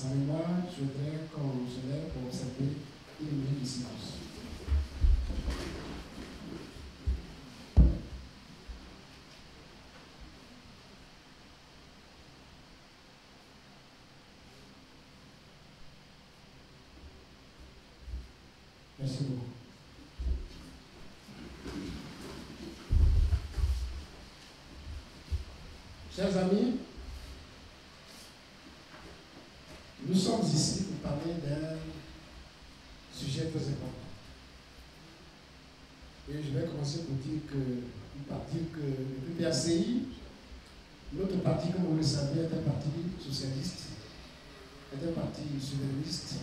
sa mémoire, je voudrais qu'on se lève pour observer une minute de silence. Merci beaucoup. Chers amis, nous sommes ici pour parler d'un sujet très important. Et je vais commencer pour dire que le PPACI, notre parti, comme vous le savez, est un parti socialiste, est un parti souverainiste,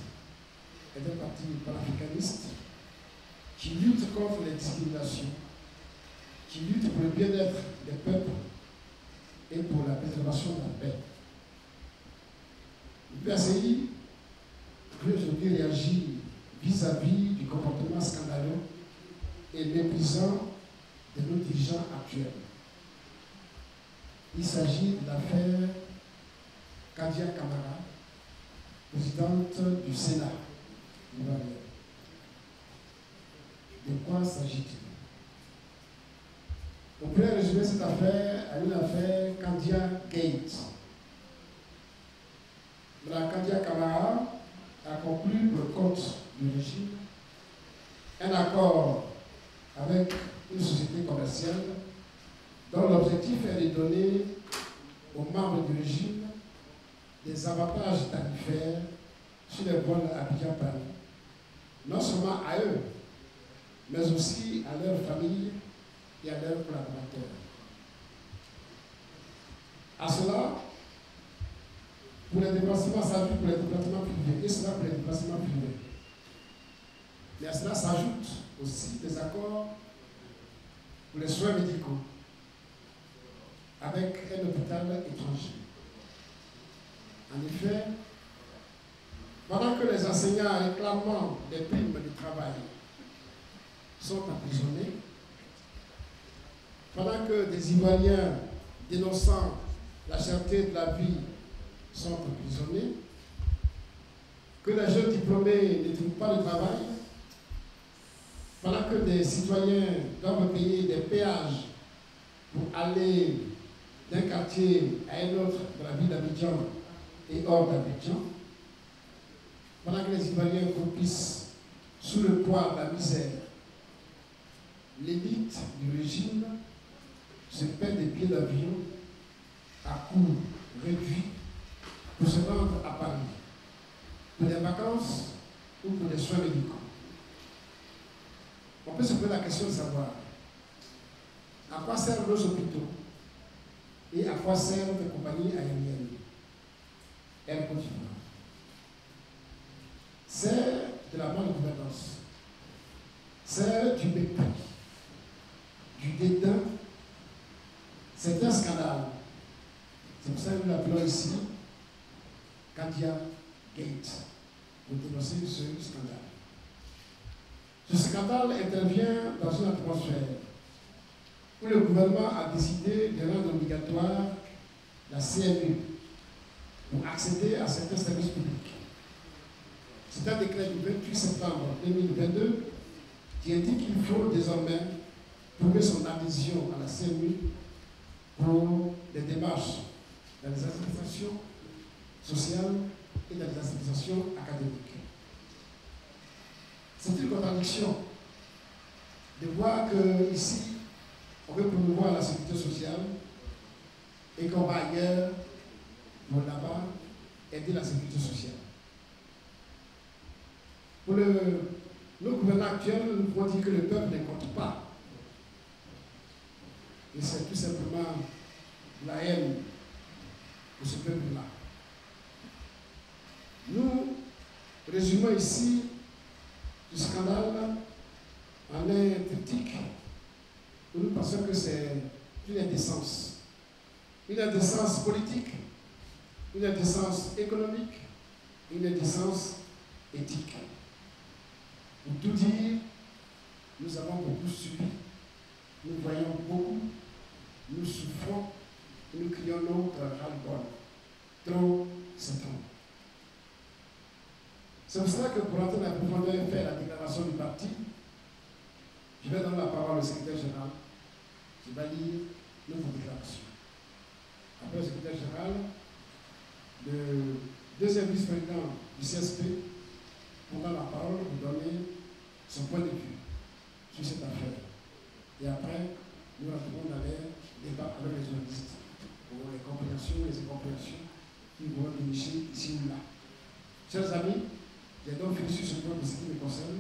est un parti panafricaniste, qui lutte contre les discriminations, qui lutte pour le bien-être des peuples et pour la préservation de la paix. Le PPACI peut aujourd'hui réagir vis-à-vis du comportement scandaleux et méprisant de nos dirigeants actuels. Il s'agit de l'affaire Kadia Camara, présidente du Sénat ivoirien. De quoi s'agit-il? On pourrait résumer cette affaire à une affaire Kandia Gate. Mme Kadia Camara a conclu pour le compte du régime un accord avec une société commerciale dont l'objectif est de donner aux membres du régime des avantages tarifaires sur les vols Abidjan-Paris, non seulement à eux, mais aussi à leurs familles et à leurs collaborateurs. À cela, pour les déplacements, ça pour les déplacements privés, et cela pour les déplacements privés. Mais à cela s'ajoute aussi des accords pour les soins médicaux avec un hôpital étranger. En effet, pendant que les enseignants réclamant des primes de travail sont emprisonnés, pendant que des Ivoiriens dénonçant la cherté de la vie sont emprisonnés, que les jeunes diplômés ne trouvent pas de travail, pendant que des citoyens doivent payer des péages pour aller d'un quartier à un autre de la ville d'Abidjan et hors d'Abidjan, pendant que les Ivoiriens croupissent sous le poids de la misère, l'élite du régime se paie des billets d'avion à coût réduit pour se rendre à Paris, pour des vacances ou pour des soins médicaux. On peut se poser la question de savoir à quoi servent nos hôpitaux et à quoi servent les compagnies aériennes. Elles continuent. C'est de la bonne gouvernance, c'est du mépris, du dédain, c'est un scandale. C'est pour ça que nous l'appelons ici Kadia Gate, pour dénoncer ce scandale. Ce scandale intervient dans une atmosphère où le gouvernement a décidé de rendre obligatoire la CMU pour accéder à certains services publics. C'est un décret du 28 septembre 2022 qui indique qu'il faut désormais prouver son adhésion à la CMU pour les démarches dans les administrations sociales et dans les administrations académiques. C'est une contradiction de voir qu'ici, on veut promouvoir la sécurité sociale et qu'on va ailleurs, pour là-bas, aider la sécurité sociale. Pour le gouvernement actuel, nous pouvons dire que le peuple ne compte pas. Et c'est tout simplement la haine de ce peuple-là. Nous résumons ici le scandale en un triptyque où nous pensons que c'est une indécence. Une indécence politique, une indécence économique, une indécence éthique. Pour tout dire, nous avons beaucoup subi, nous voyons beaucoup, nous souffrons, nous crions notre ras-le-bol. Trop, c'est trop. C'est pour cela que pour entrer dans la profondeur et faire la déclaration du parti, je vais donner la parole au secrétaire général. Je vais lire notre déclaration. Après le secrétaire général, le deuxième vice-président du CSP prendra la parole pour donner son point de vue sur cette affaire. Et après, nous rentrons dans les débats avec les journalistes pour les compréhensions, les incompréhensions qui vont dénicher ici ou là. Chers amis, j'ai donc fini sur ce point pour ce qui me concerne.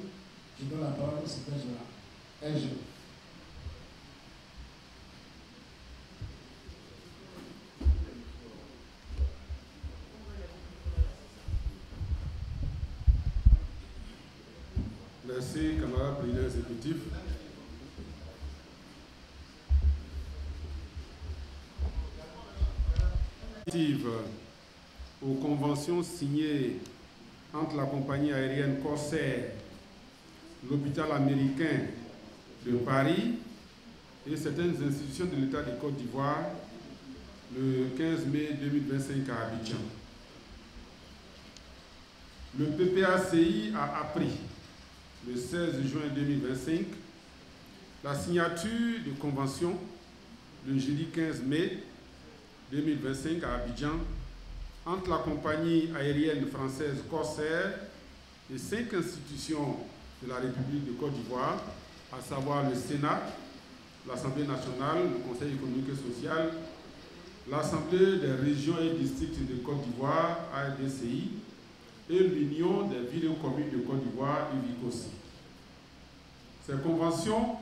Je donne la parole au secrétaire général. Merci, camarade président exécutif. Aux conventions signées entre la compagnie aérienne Corsair, l'hôpital américain de Paris et certaines institutions de l'État de Côte d'Ivoire le 15 mai 2025 à Abidjan. Le PPACI a appris le 16 juin 2025 la signature de convention le jeudi 15 mai 2025 à Abidjan entre la compagnie aérienne française Corsair et 5 institutions de la République de Côte d'Ivoire, à savoir le Sénat, l'Assemblée nationale, le Conseil économique et social, l'Assemblée des régions et districts de Côte d'Ivoire, ARDCI, et l'Union des villes et communes de Côte d'Ivoire, UVICOSI. Ces conventions,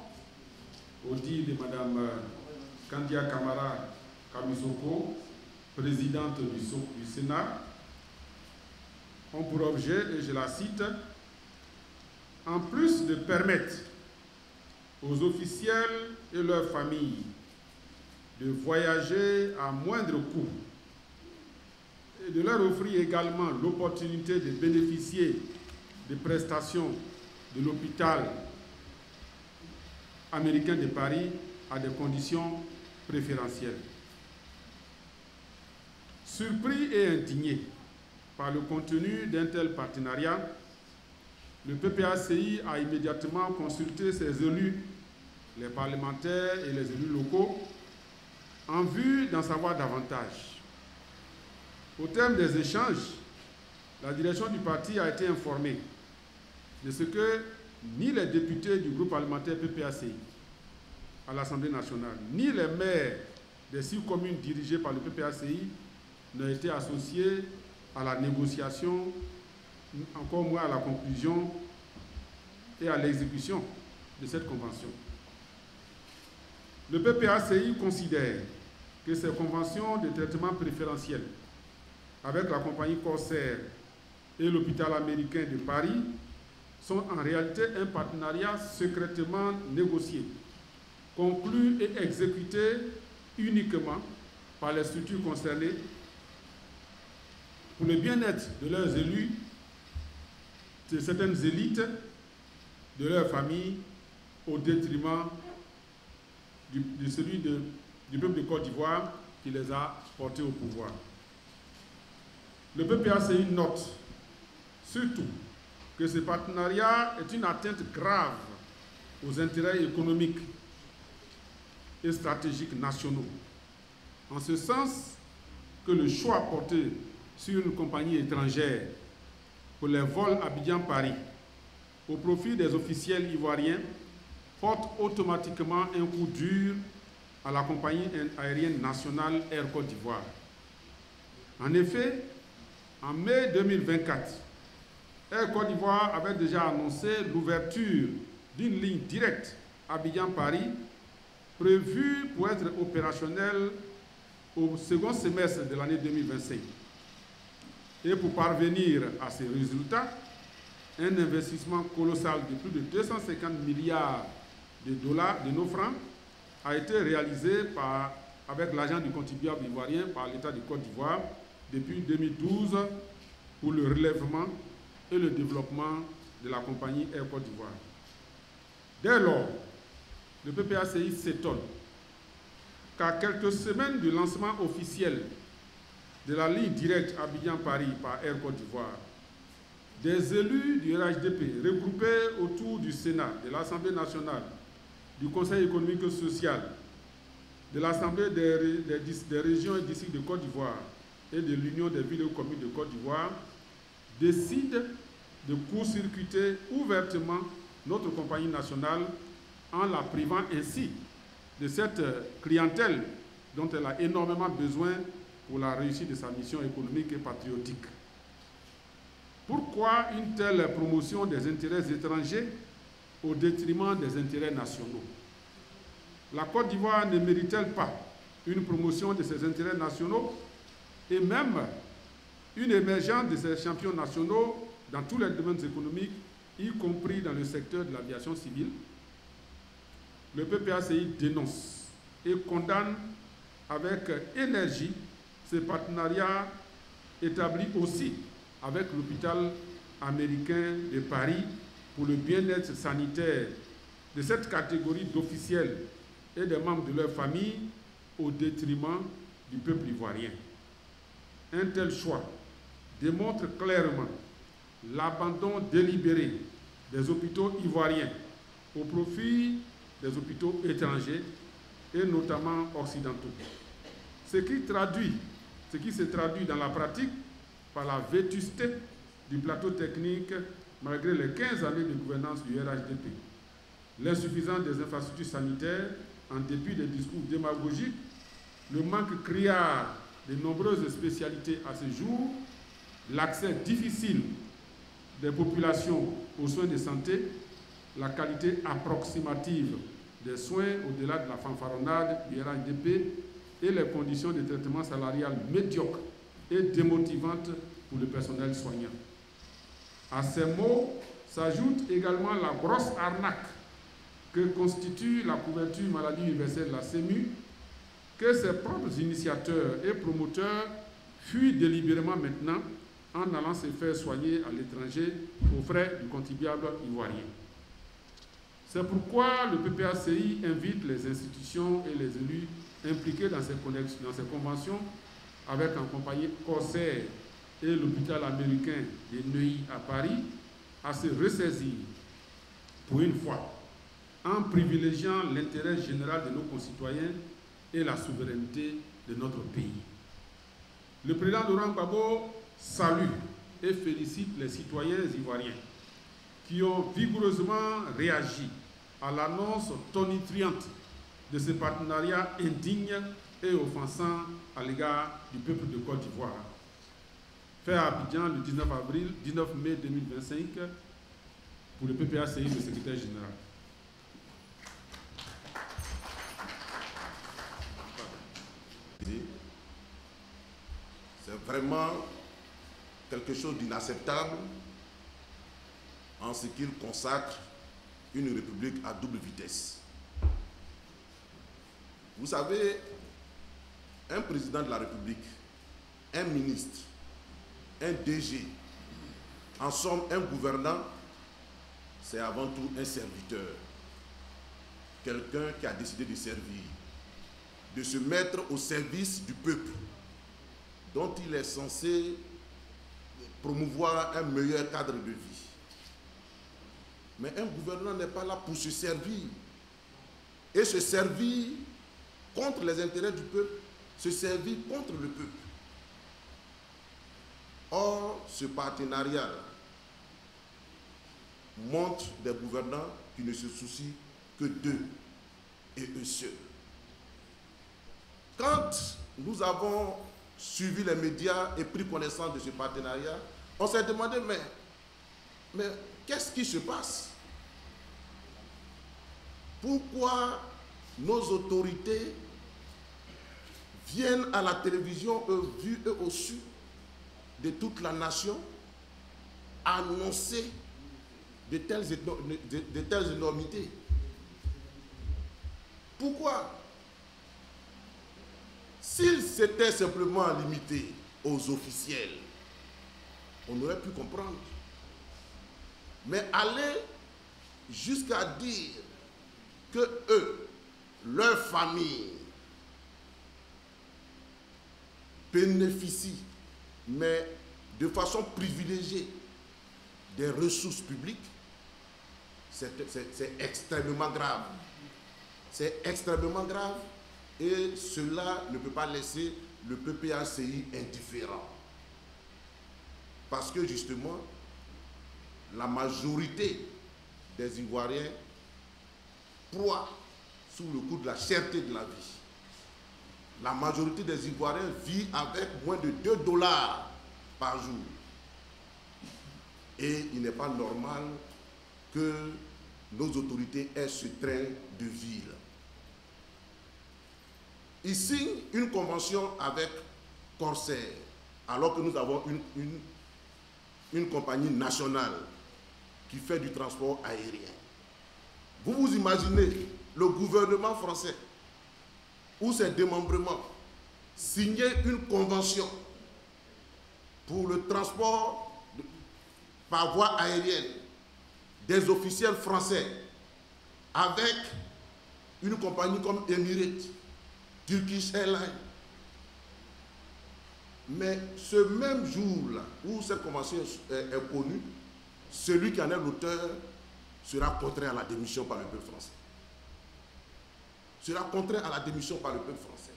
au dit de Mme Kandia Kamara Kamisoko, présidente du Sénat, ont pour objet, et je la cite, en plus de permettre aux officiels et leurs familles de voyager à moindre coût et de leur offrir également l'opportunité de bénéficier des prestations de l'hôpital américain de Paris à des conditions préférentielles. Surpris et indigné par le contenu d'un tel partenariat, le PPACI a immédiatement consulté ses élus, les parlementaires et les élus locaux, en vue d'en savoir davantage. Au terme des échanges, la direction du parti a été informée de ce que ni les députés du groupe parlementaire PPACI à l'Assemblée nationale, ni les maires des 6 communes dirigées par le PPACI n'ont été associés à la négociation, encore moins à la conclusion et à l'exécution de cette convention. Le PPACI considère que ces conventions de traitement préférentiel avec la compagnie Corsair et l'hôpital américain de Paris sont en réalité un partenariat secrètement négocié, conclu et exécuté uniquement par les structures concernées pour le bien-être de leurs élus, de certaines élites, de leurs familles, au détriment de celui du peuple de Côte d'Ivoire qui les a portés au pouvoir. Le PPACI note surtout que ce partenariat est une atteinte grave aux intérêts économiques et stratégiques nationaux, en ce sens que le choix porté sur une compagnie étrangère pour les vols Abidjan-Paris au profit des officiels ivoiriens porte automatiquement un coup dur à la compagnie aérienne nationale Air Côte d'Ivoire. En effet, en mai 2024, Air Côte d'Ivoire avait déjà annoncé l'ouverture d'une ligne directe Abidjan-Paris prévue pour être opérationnelle au second semestre de l'année 2025. Et pour parvenir à ces résultats, un investissement colossal de plus de 250 milliards de dollars de nos francs a été réalisé avec l'argent du contribuable ivoirien par l'État de Côte d'Ivoire depuis 2012 pour le relèvement et le développement de la compagnie Air Côte d'Ivoire. Dès lors, le PPACI s'étonne qu'à quelques semaines du lancement officiel de la ligne directe Abidjan-Paris par Air Côte d'Ivoire, des élus du RHDP regroupés autour du Sénat, de l'Assemblée nationale, du Conseil économique et social, de l'Assemblée des régions et districts de Côte d'Ivoire et de l'Union des villes et communes de Côte d'Ivoire décident de court-circuiter ouvertement notre compagnie nationale en la privant ainsi de cette clientèle dont elle a énormément besoin pour la réussite de sa mission économique et patriotique. Pourquoi une telle promotion des intérêts étrangers au détriment des intérêts nationaux? La Côte d'Ivoire ne mérite-t-elle pas une promotion de ses intérêts nationaux et même une émergence de ses champions nationaux dans tous les domaines économiques, y compris dans le secteur de l'aviation civile? Le PPACI dénonce et condamne avec énergie ces partenariats établis aussi avec l'hôpital américain de Paris pour le bien-être sanitaire de cette catégorie d'officiels et des membres de leur famille au détriment du peuple ivoirien. Un tel choix démontre clairement l'abandon délibéré des hôpitaux ivoiriens au profit des hôpitaux étrangers et notamment occidentaux. Ce qui se traduit dans la pratique par la vétusté du plateau technique malgré les 15 années de gouvernance du RHDP, l'insuffisance des infrastructures sanitaires en dépit des discours démagogiques, le manque criard de nombreuses spécialités à ce jour, l'accès difficile des populations aux soins de santé, la qualité approximative des soins au-delà de la fanfaronnade du RHDP et les conditions de traitement salarial médiocres et démotivantes pour le personnel soignant. À ces mots s'ajoute également la grosse arnaque que constitue la couverture maladie universelle de la CEMU, que ses propres initiateurs et promoteurs fuient délibérément maintenant en allant se faire soigner à l'étranger aux frais du contribuable ivoirien. C'est pourquoi le PPACI invite les institutions et les élus impliqués dans ces conventions avec en compagnie Corsair et l'hôpital américain de Neuilly à Paris à se ressaisir pour une fois en privilégiant l'intérêt général de nos concitoyens et la souveraineté de notre pays. Le président Laurent Gbagbo salue et félicite les citoyens ivoiriens qui ont vigoureusement réagi à l'annonce tonitruante de ce partenariat indigne et offensant à l'égard du peuple de Côte d'Ivoire. Fait à Abidjan le 19 mai 2025 pour le PPACI, le secrétaire général. C'est vraiment quelque chose d'inacceptable en ce qu'il consacre une république à double vitesse. Vous savez, un président de la République, un ministre, un DG, en somme un gouvernant, c'est avant tout un serviteur, quelqu'un qui a décidé de servir, de se mettre au service du peuple, dont il est censé promouvoir un meilleur cadre de vie. Mais un gouvernant n'est pas là pour se servir. Et se servir contre les intérêts du peuple, se servir contre le peuple. Or, ce partenariat montre des gouvernants qui ne se soucient que d'eux et eux seuls. Quand nous avons suivi les médias et pris connaissance de ce partenariat, on s'est demandé, mais qu'est-ce qui se passe? Pourquoi nos autorités viennent à la télévision, vues et au su de toute la nation, annoncer de telles énormités? Pourquoi? S'il s'était simplement limité aux officiels, on aurait pu comprendre. Mais aller jusqu'à dire que eux, leur famille, bénéficient, mais de façon privilégiée, des ressources publiques, c'est extrêmement grave. C'est extrêmement grave et cela ne peut pas laisser le PPACI indifférent. Parce que justement, la majorité des Ivoiriens proient sous le coup de la cherté de la vie. La majorité des Ivoiriens vit avec moins de 2 $ par jour. Et il n'est pas normal que nos autorités aient ce train de vie. Ils signent une convention avec Corsair, alors que nous avons une compagnie nationale qui fait du transport aérien. Vous vous imaginez le gouvernement français ou ses démembrements signer une convention pour le transport par voie aérienne des officiels français avec une compagnie comme Emirates, Turkish Airlines. Mais ce même jour-là où cette convention est connue, celui qui en est l'auteur sera contraint à la démission par le peuple français. Sera contraint à la démission par le peuple français.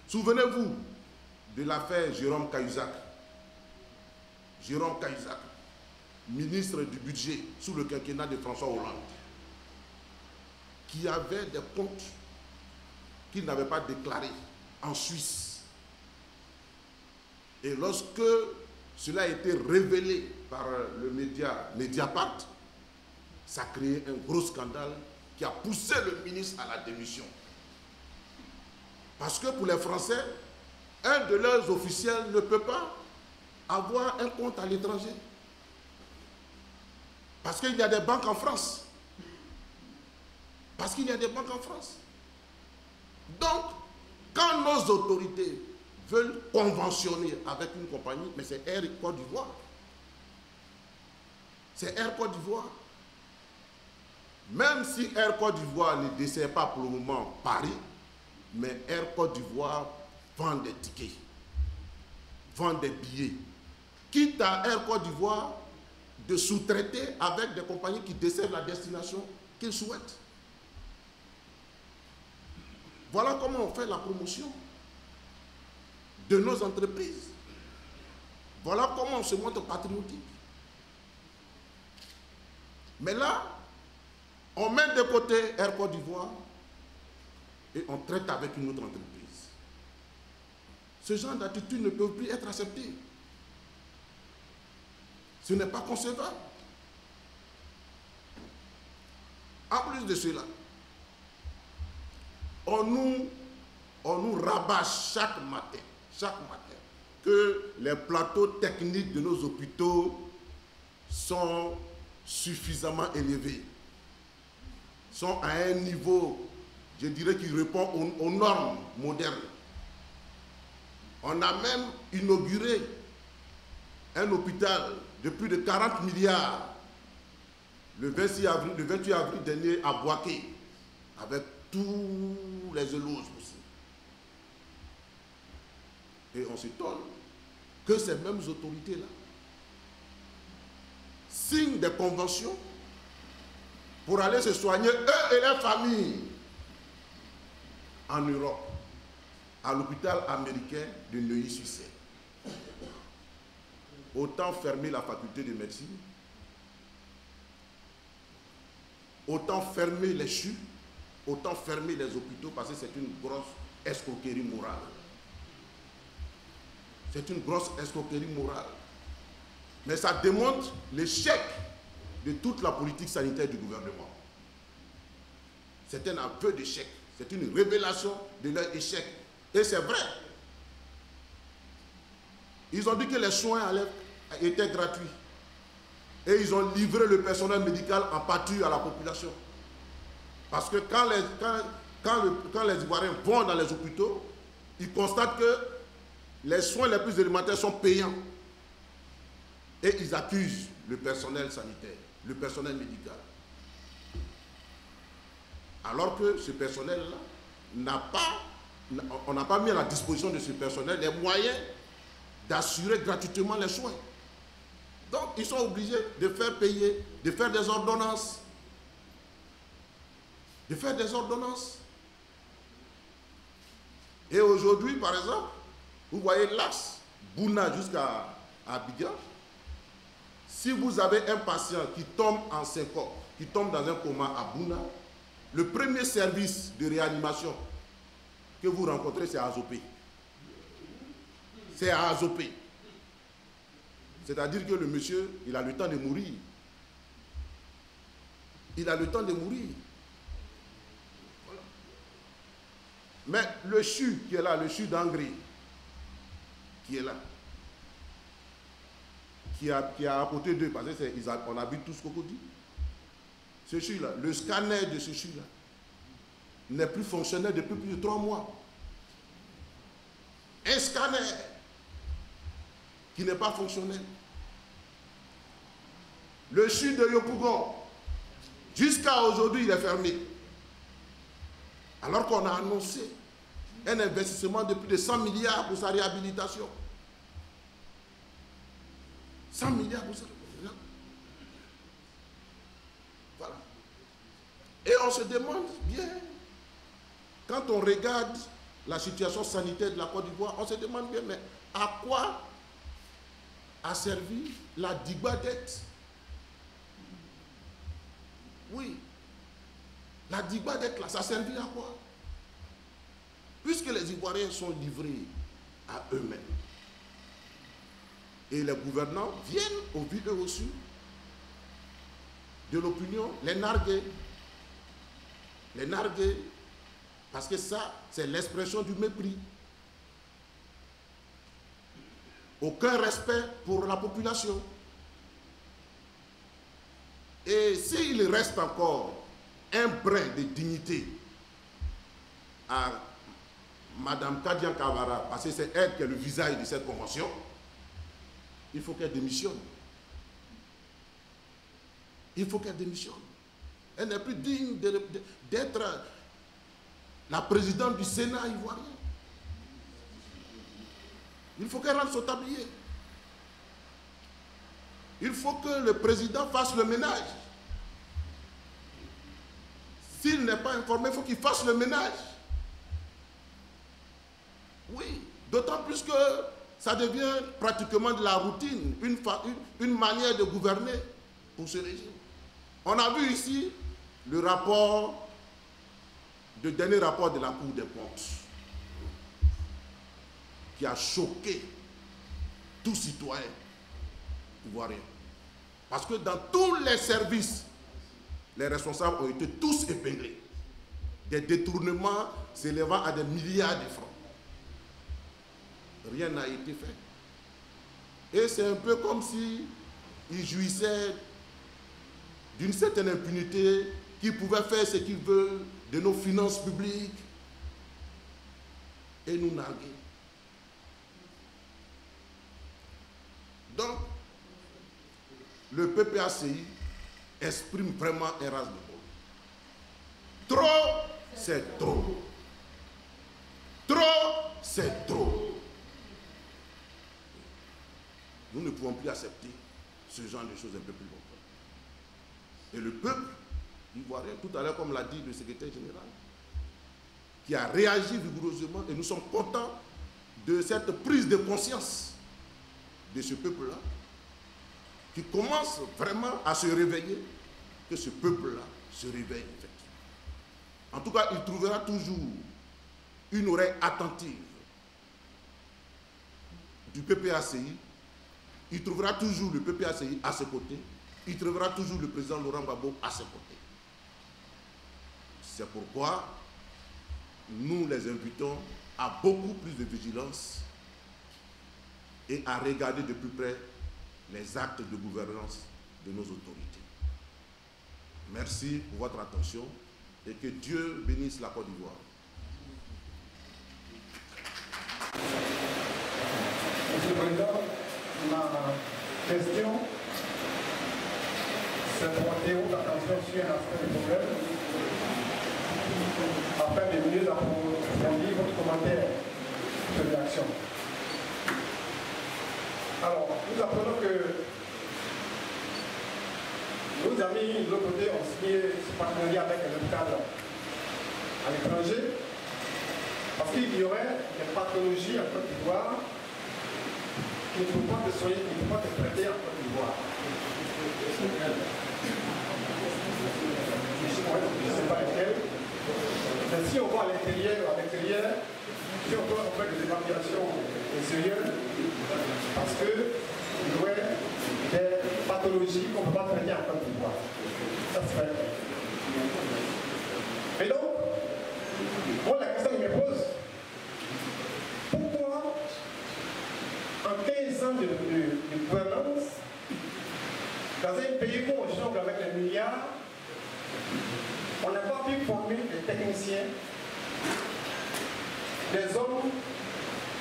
Souvenez-vous de l'affaire Jérôme Cahuzac. Jérôme Cahuzac, ministre du budget sous le quinquennat de François Hollande, qui avait des comptes qu'il n'avait pas déclarés en Suisse. Et lorsque cela a été révélé par le média Mediapart, ça a créé un gros scandale qui a poussé le ministre à la démission. Parce que pour les Français, un de leurs officiels ne peut pas avoir un compte à l'étranger. Parce qu'il y a des banques en France. Parce qu'il y a des banques en France. Donc, quand nos autorités veulent conventionner avec une compagnie, mais c'est Air Côte d'Ivoire. C'est Air Côte d'Ivoire. Même si Air Côte d'Ivoire ne dessert pas pour le moment Paris, mais Air Côte d'Ivoire vend des tickets, vend des billets. Quitte à Air Côte d'Ivoire de sous-traiter avec des compagnies qui desservent la destination qu'ils souhaitent. Voilà comment on fait la promotion de nos entreprises. Voilà comment on se montre patriotique. Mais là, on met de côté Air Côte d'Ivoire et on traite avec une autre entreprise. Ce genre d'attitude ne peut plus être accepté. Ce n'est pas concevable. En plus de cela, on nous rabâche chaque matin que les plateaux techniques de nos hôpitaux sont suffisamment élevés, sont à un niveau, je dirais, qui répond aux normes modernes. On a même inauguré un hôpital de plus de 40 milliards le 28 avril dernier à Boaké, avec tous les éloges possibles. Et on s'étonne que ces mêmes autorités-là signent des conventions pour aller se soigner, eux et leurs familles, en Europe, à l'hôpital américain de Neuilly-sur-Seine. Autant fermer la faculté de médecine, autant fermer les CHU, autant fermer les hôpitaux, parce que c'est une grosse escroquerie morale. C'est une grosse escroquerie morale. Mais ça démontre l'échec de toute la politique sanitaire du gouvernement. C'est un aveu d'échec. C'est une révélation de leur échec. Et c'est vrai. Ils ont dit que les soins étaient gratuits. Et ils ont livré le personnel médical en pâture à la population. Parce que quand les Ivoiriens vont dans les hôpitaux, ils constatent que les soins les plus élémentaires sont payants. Et ils accusent le personnel sanitaire, le personnel médical. Alors que ce personnel-là on n'a pas mis à la disposition de ce personnel les moyens d'assurer gratuitement les soins. Donc, ils sont obligés de faire payer, de faire des ordonnances. De faire des ordonnances. Et aujourd'hui, par exemple, vous voyez l'axe Bouna jusqu'à Abidjan. Si vous avez un patient qui tombe en syncope, qui tombe dans un coma à Bouna, le premier service de réanimation que vous rencontrez, c'est à Azopé. C'est à Azopé. C'est-à-dire que le monsieur, il a le temps de mourir. Il a le temps de mourir. Voilà. Mais le CHU qui est là, le CHU d'Angry, qui est là, qui a à côté d'eux, parce qu'on habite tous Cocody. Ce CHU-là, le scanner de ce CHU-là, n'est plus fonctionnel depuis plus de 3 mois. Un scanner qui n'est pas fonctionnel. Le CHU de Yopougon, jusqu'à aujourd'hui, il est fermé. Alors qu'on a annoncé un investissement de plus de 100 milliards pour sa réhabilitation. 100 milliards pour sa réhabilitation. Voilà. Et on se demande bien, quand on regarde la situation sanitaire de la Côte d'Ivoire, on se demande bien, mais à quoi a servi la Digbadette? Oui, la Digbadette là, ça a servi à quoi? Puisque les Ivoiriens sont livrés à eux-mêmes. Et les gouvernants viennent au vu eux aussi de l'opinion, les narguer. Les narguer. Parce que ça, c'est l'expression du mépris. Aucun respect pour la population. Et s'il reste encore un brin de dignité à Mme Kadian Kavara, parce que c'est elle qui est le visage de cette convention, il faut qu'elle démissionne. Il faut qu'elle démissionne. Elle n'est plus digne d'être la présidente du Sénat ivoirien. Il faut qu'elle rentre son tablier. Il faut que le président fasse le ménage. S'il n'est pas informé, il faut qu'il fasse le ménage. Oui, d'autant plus que ça devient pratiquement de la routine, une manière de gouverner pour ce régime. On a vu ici le dernier rapport de la Cour des comptes qui a choqué tout citoyen ivoirien. Parce que dans tous les services, les responsables ont été tous épinglés. Des détournements s'élevant à des milliards de francs. Rien n'a été fait. Et c'est un peu comme si ils jouissaient d'une certaine impunité, qu'ils pouvaient faire ce qu'ils veulent de nos finances publiques et nous narguer. Donc, le PPACI exprime vraiment un ras de bol. Trop, c'est trop. Trop, c'est trop. Nous ne pouvons plus accepter ce genre de choses un peu plus longtemps. Et le peuple ivoirien, tout à l'heure, comme l'a dit le secrétaire général, qui a réagi vigoureusement, et nous sommes contents de cette prise de conscience de ce peuple-là, qui commence vraiment à se réveiller, que ce peuple-là se réveille effectivement. En tout cas, il trouvera toujours une oreille attentive du PPACI, il trouvera toujours le PPACI à ses côtés, il trouvera toujours le président Laurent Gbagbo à ses côtés. C'est pourquoi nous les invitons à beaucoup plus de vigilance et à regarder de plus près les actes de gouvernance de nos autorités. Merci pour votre attention et que Dieu bénisse la Côte d'Ivoire. Monsieur le Président, ma question, c'est pour attirer votre attention sur un aspect du problème, afin de mieux approfondir votre commentaire de réaction. Alors, nous apprenons que amis de l'autre côté ont signé ce partenariat avec l'hôpital à l'étranger parce qu'il y aurait des pathologies en Côte d'Ivoire qui ne peuvent pas te soigner, qui ne peuvent pas te traiter en Côte d'Ivoire. Je ne sais pas lesquelles. Mais si on va à l'intérieur, si on doit faire des évaluations sérieuses, parce qu'il y aurait des pathologies qu'on ne peut pas traiter en Côte d'Ivoire. Ça se fait. Et donc, moi la question que je me pose, pourquoi en 15 ans de gouvernance, dans un pays où on jongle avec les milliards, on n'a pas pu former des techniciens, des hommes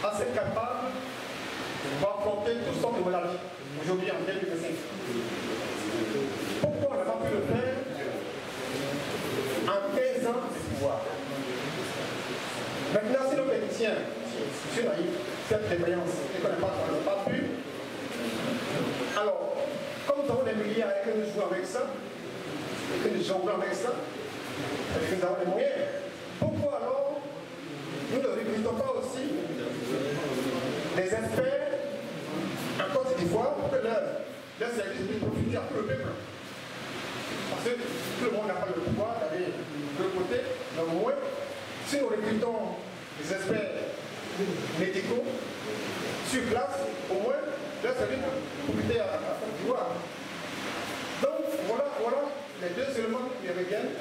assez capables pour affronter toutes sortes de maladies aujourd'hui en 2025. Pourquoi on n'a pas pu le faire en 15 ans de pouvoir? Maintenant, si nos techniciens, si on a eu cette défaillance et qu'on n'a pas pu, alors, comme nous avons des milliards et que nous jouons avec ça, et que nous jonglons avec ça, et que nous avons les moyens, pourquoi alors nous ne recrutons pas aussi des experts en Côte d'Ivoire pour que leur service puisse profiter à tout le peuple? Parce que tout le monde n'a pas le pouvoir d'aller de l'autre côté, mais au moins, si nous recrutons des experts médicaux sur place, au moins, leur service peut profiter à Côte d'Ivoire. Donc, voilà les deux éléments qui reviennent,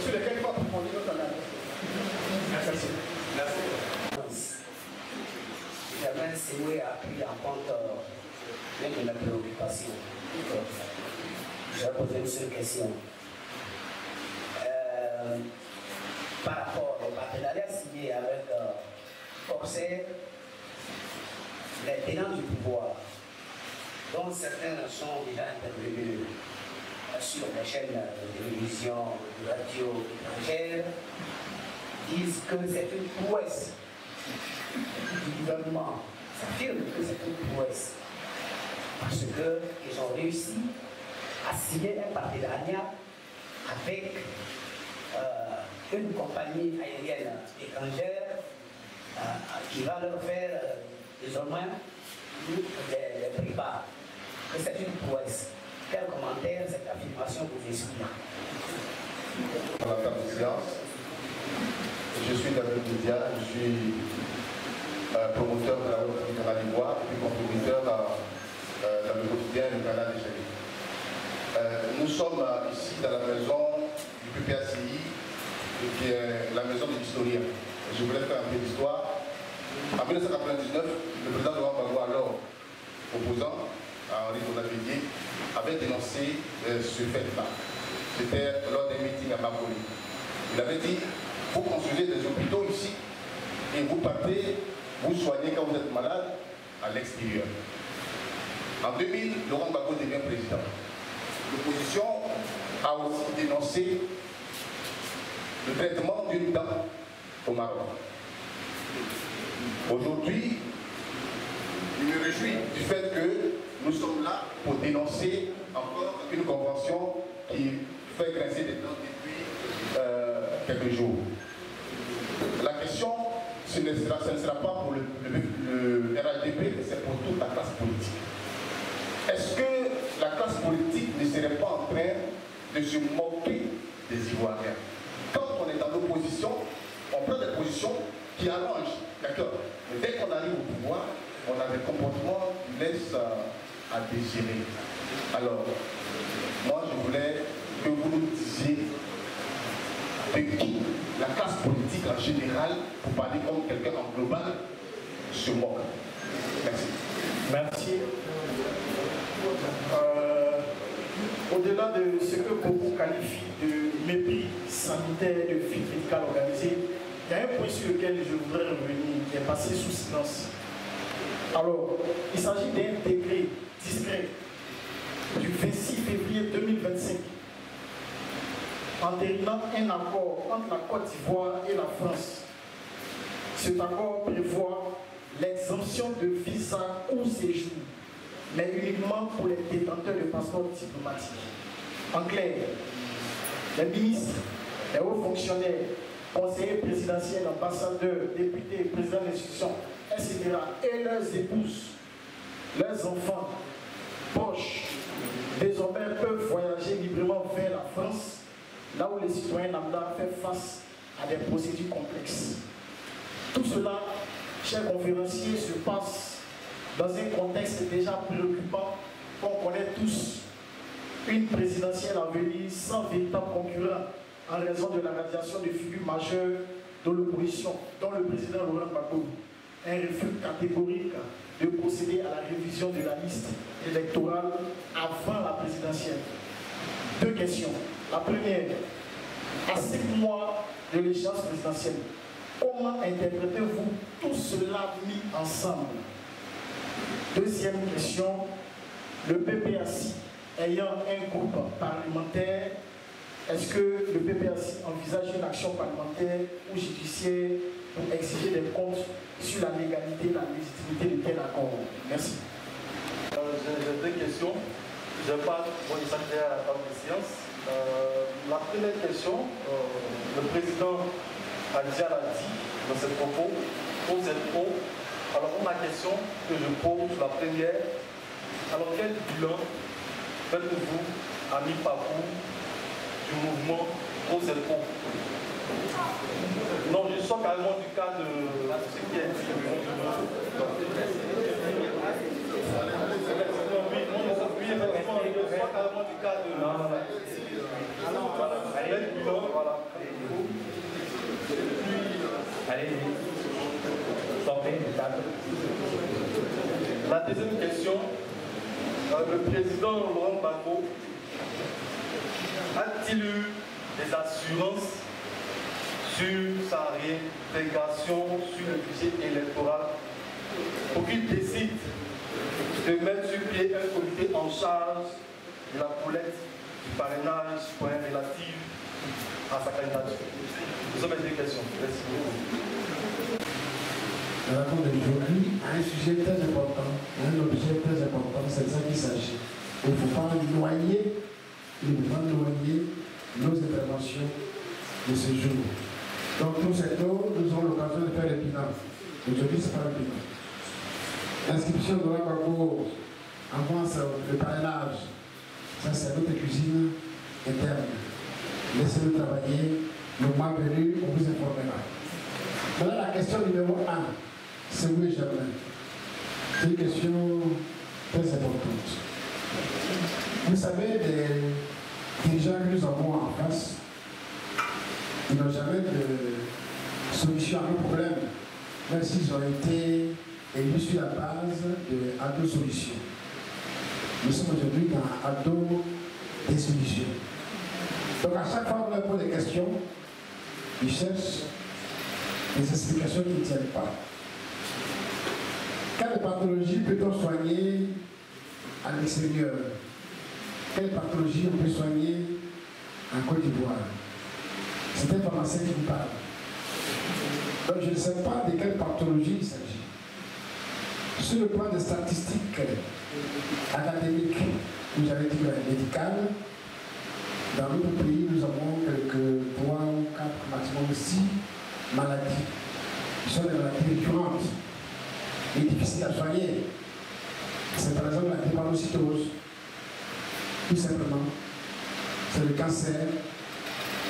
sur lesquels il faut approfondir notre analyse. Merci. Germain Séoué a pris en compte l'une de mes préoccupations. Je vais poser une seule question. Par rapport au partenariat signé avec Corsair, les tenants du pouvoir, dont certains sont déjà intervenus sur les chaînes de télévision, de radio étrangères, disent que c'est une prouesse du gouvernement, s'affirme que c'est une prouesse, parce qu'ils ont réussi à signer un partenariat avec une compagnie aérienne étrangère qui va leur faire désormais des prix bas. Que c'est une prouesse. Quel commentaire cette affirmation vous inspire? À la table de séance, je suis David Boudia, je suis promoteur de la route du Canal d'Ivoire et puis contributeur dans le quotidien du Canal des Chéris. Nous sommes ici dans la maison du PPACI, qui est la maison de l'historien. Je voulais faire un peu d'histoire. En 1999, le président Laurent Gbagbo, alors opposant à Henri Bonavedier, avait dénoncé ce fait-là. C'était lors d'un meeting à Makoni. Il avait dit, vous construisez des hôpitaux ici et vous partez, vous soignez quand vous êtes malade à l'extérieur. En 2000, Laurent Gbagbo devient président. L'opposition a aussi dénoncé le traitement d'une dent au Maroc. Aujourd'hui, il me réjouit du fait que nous sommes là pour dénoncer encore une convention qui fait grincer des dents depuis quelques jours. La question, ce ne sera pas pour le RHDP, c'est pour toute la classe politique. Est-ce que la classe politique ne serait pas en train de se moquer des Ivoiriens? Quand on est dans l'opposition, on prend des positions qui arrangent, d'accord? Mais dès qu'on arrive au pouvoir, on a des comportements qui laissent à désirer. Alors, moi je voulais que vous nous disiez de qui la classe politique en général, pour parler comme quelqu'un en global, se moque. Merci. Merci. Au-delà de ce que beaucoup qualifient de mépris sanitaire de fuite médicale organisée, il y a un point sur lequel je voudrais revenir, qui est passé sous silence. Alors, il s'agit d'un décret discret du 26 février 2025, entérinant un accord entre la Côte d'Ivoire et la France. Cet accord prévoit l'exemption de visa ou séjour, mais uniquement pour les détenteurs de passeports diplomatiques. En clair, les ministres, les hauts fonctionnaires, conseillers présidentiels, ambassadeurs, députés, présidents d'institutions, etc. et leurs épouses, leurs enfants, proches, désormais peuvent voyager librement vers la France, là où les citoyens lambda font face à des procédures complexes. Tout cela, chers conférenciers, se passe dans un contexte déjà préoccupant qu'on connaît tous. Une présidentielle à venir sans véritable concurrent en raison de la radiation de figures majeures de l'opposition, dont le président Laurent Gbagbo. Un refus catégorique de procéder à la révision de la liste électorale avant la présidentielle. Deux questions. La première, à 5 mois de l'échéance présidentielle, comment interprétez-vous tout cela mis ensemble? Deuxième question, le PPACI ayant un groupe parlementaire, est-ce que le PPACI envisage une action parlementaire ou judiciaire pour exiger des comptes sur la légalité et la légitimité de tel accord? Merci. J'ai deux questions. Je parle pour les secrétaires à la table de séance. La première question, le président a déjà dit dans ses propos, aux impôts. Alors, ma question que je pose, la première, alors quel bilan faites-vous à mi-parcours du mouvement aux impôts? Non, je sors carrément du cas de ce qui est dit. Carrément du cas de la deuxième question, le président Laurent Gbagbo a-t-il eu des assurances sur sa réintégration sur le budget électoral pour qu'il décide de mettre sur pied un comité en charge de la collecte du parrainage citoyen relatif à sa candidature? Nous avons des questions. Merci beaucoup. La rencontre d'aujourd'hui a un sujet très important, un objet très important, c'est de ça qu'il s'agit. Il ne faut pas noyer nos interventions de ce jour. Donc, nous, nous aurons l'occasion de faire le bilan. Aujourd'hui, ce n'est pas le bilan. L'inscription de Laurent Gbagbo avance le parrainage. Ça, c'est notre cuisine interne. Laissez-nous travailler. Le mois venu, on vous informera. Maintenant, la question numéro 1, c'est où est Germain? C'est une question très importante. Vous savez, les dirigeants que nous avons en face, ils n'ont jamais de solution à nos problèmes, même s'ils ont été élus sur la base de ADO Solutions. Nous sommes aujourd'hui dans ADO des solutions. Donc à chaque fois qu'on leur pose des questions, ils cherchent des explications qui ne tiennent pas. Quelle pathologie peut-on soigner à l'extérieur? Quelle pathologie on peut soigner en Côte d'Ivoire? C'est un pharmacien qui vous parle. Donc je ne sais pas de quelle pathologie il s'agit. Sur le plan des statistiques académiques, vous avez dit médicales, dans notre pays, nous avons quelques 3 ou 4, maximum 6 maladies. Ce sont des maladies récurrentes et difficiles à soigner. C'est par exemple la drépanocytose, tout simplement. C'est le cancer,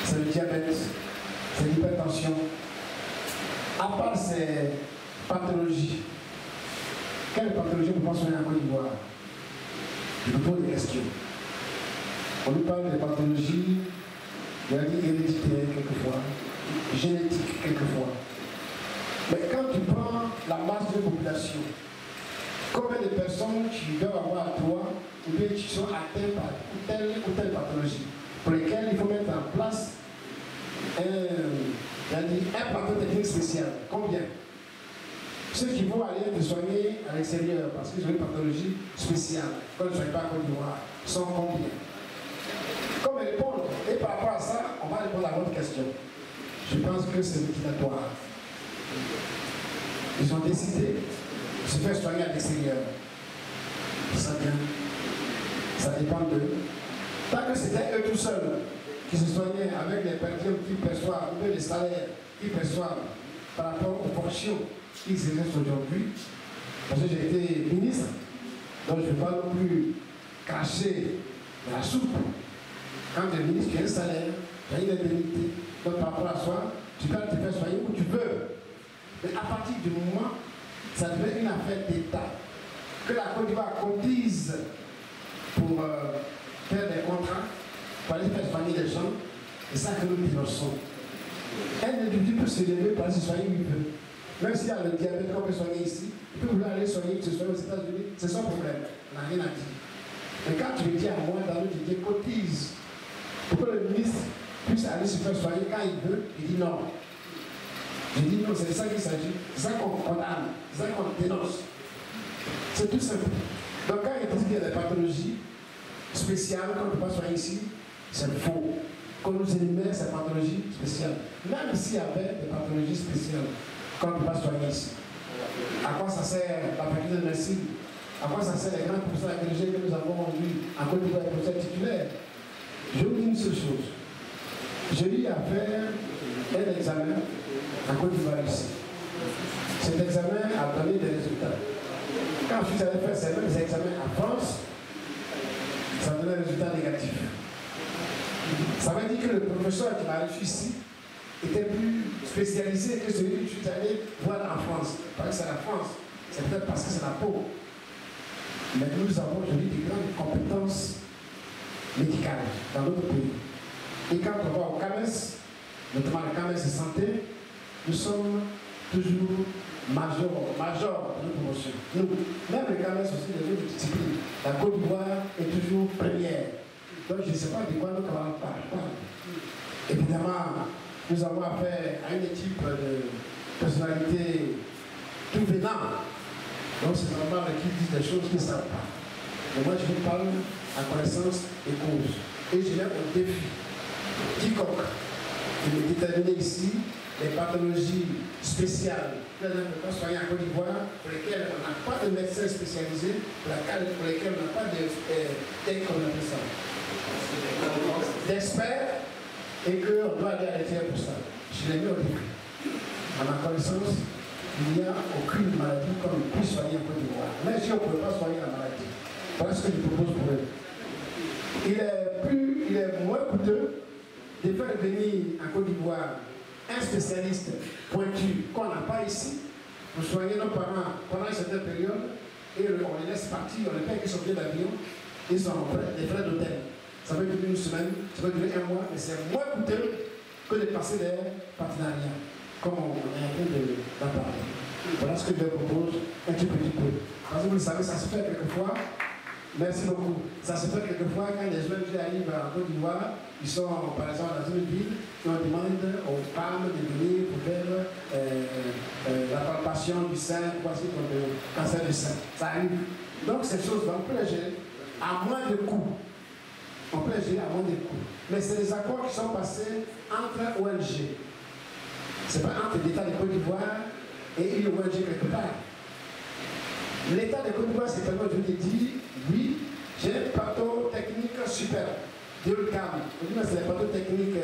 c'est le diabète, c'est l'hypertension. À part ces pathologies, quelle pathologie on peut soigner en Côte d'Ivoire? Je vous pose des questions. On nous parle des pathologies, héréditaires quelquefois, génétiques quelquefois. Mais quand tu prends la masse de population, combien de personnes tu dois avoir à toi ou bien qui sont atteintes par telle ou telle pathologie pour lesquelles il faut mettre en place un plateau technique spécial? Combien? Ceux qui vont aller te soigner à l'extérieur parce qu'ils ont une pathologie spéciale, quand ils ne soignent pas à Côte d'Ivoire, sont combien? Comme répondre, et par rapport à ça, on va répondre à votre question. Je pense que c'est liquidatoire. Ils ont décidé de se faire soigner à l'extérieur. Ça vient, ça dépend d'eux. Tant que c'était eux tout seuls qui se soignaient avec les perdièmes qu'ils perçoivent, ou les salaires qu'ils perçoivent par rapport aux fonctions qu'ils exercent aujourd'hui, parce que j'ai été ministre, donc je ne vais pas non plus cracher de la soupe. Quand tu es ministre, tu as un salaire, tu as une indemnité. Donc par rapport à soi, tu peux te faire soigner où tu veux. Mais à partir du moment, ça devient une affaire d'État. Que la Côte d'Ivoire cotise pour faire des contrats, pour aller faire soigner les gens, c'est ça que nous dénonçons. Un individu peut se lever pour aller se soigner où il veut. Même s'il y a le diabète qu'on peut soigner ici, il peut vouloir aller soigner, se soigner aux États-Unis, c'est son problème. On n'a rien à dire. Mais quand tu me dis à moi, dans le Didier, cotise pour que le ministre puisse aller se faire soigner quand il veut, il dit non. Je dis non, c'est de ça qu'il s'agit, c'est ça qu'on condamne, c'est ça qu'on dénonce. C'est tout simple. Donc quand il dit qu'il y a des pathologies spéciales qu'on ne peut pas soigner ici, c'est faux. Qu'on nous élimine ces pathologies spéciales. Même s'il y avait des pathologies spéciales qu'on ne peut pas soigner ici. À quoi ça sert la faculté de médecine? À quoi ça sert les grands professeurs agrégés que nous avons aujourd'hui en Côte d'Ivoire, les professeurs titulaires? Je vous dis une seule chose. J'ai eu à faire un examen en Côte d'Ivoire ici. Cet examen a donné des résultats. Quand je suis allé faire ces mêmes examens en France, ça donnait un résultat négatif. Ça veut dire que le professeur qui m'a reçu ici était plus spécialisé que celui que je suis allé voir en France. Parce que c'est la France, c'est peut-être parce que c'est la peau. Mais nous avons aujourd'hui des grandes compétences médicales dans notre pays. Et quand on va au CAMES, notamment le CAMES de santé, nous sommes toujours majors de nos promotions. Nous, même le CAMES aussi, les autres disciplines, la Côte d'Ivoire est toujours première. Donc je ne sais pas de quoi nous parlons. Évidemment, nous avons affaire à une équipe de personnalités tout venant. Donc c'est normal qu'ils disent des choses qu'ils ne savent pas. Mais moi je vous parle en connaissance et cause. Et je mets au défi quiconque de me déterminer ici les pathologies spéciales que nous ne pouvons pas soigner en Côte d'Ivoire, pour lesquelles on n'a pas de médecin spécialisé, pour lesquelles on n'a pas d'experts, et qu'on doit aller à l'extérieur pour ça. Je l'ai mis au défi. À ma connaissance, il n'y a aucune maladie qu'on puisse soigner en Côte d'Ivoire. Même si on ne peut pas soigner la maladie. Voilà ce que je propose pour eux. Il est moins coûteux de faire venir en Côte d'Ivoire un spécialiste pointu qu'on n'a pas ici pour soigner nos parents pendant une certaine période et on les laisse partir, on les paye qu'ils sont bien d'avion, ils sont des frais d'hôtel. Ça peut durer une semaine, ça peut durer un mois, mais c'est moins coûteux que de passer des partenariats, comme on est en train d'en parler. Voilà ce que je propose un petit peu. Parce que vous le savez, ça se fait quelquefois. Merci beaucoup. Ça se fait quelquefois quand les jeunes qui arrivent en Côte d'Ivoire, ils sont par exemple dans une ville, et on demande aux femmes de venir pour faire la palpation du sein, voici pour le cancer du sein. Ça arrive. Donc ces choses, on peut les gérer à moins de coûts. On peut les gérer à moins de coûts. Mais c'est des accords qui sont passés entre ONG. Ce n'est pas entre l'État de Côte d'Ivoire et une ONG quelque part. L'État de Côte d'Ivoire s'est permis de dire oui, j'ai un plateau technique super. Dieu le calme. On dit mais c'est un plateau technique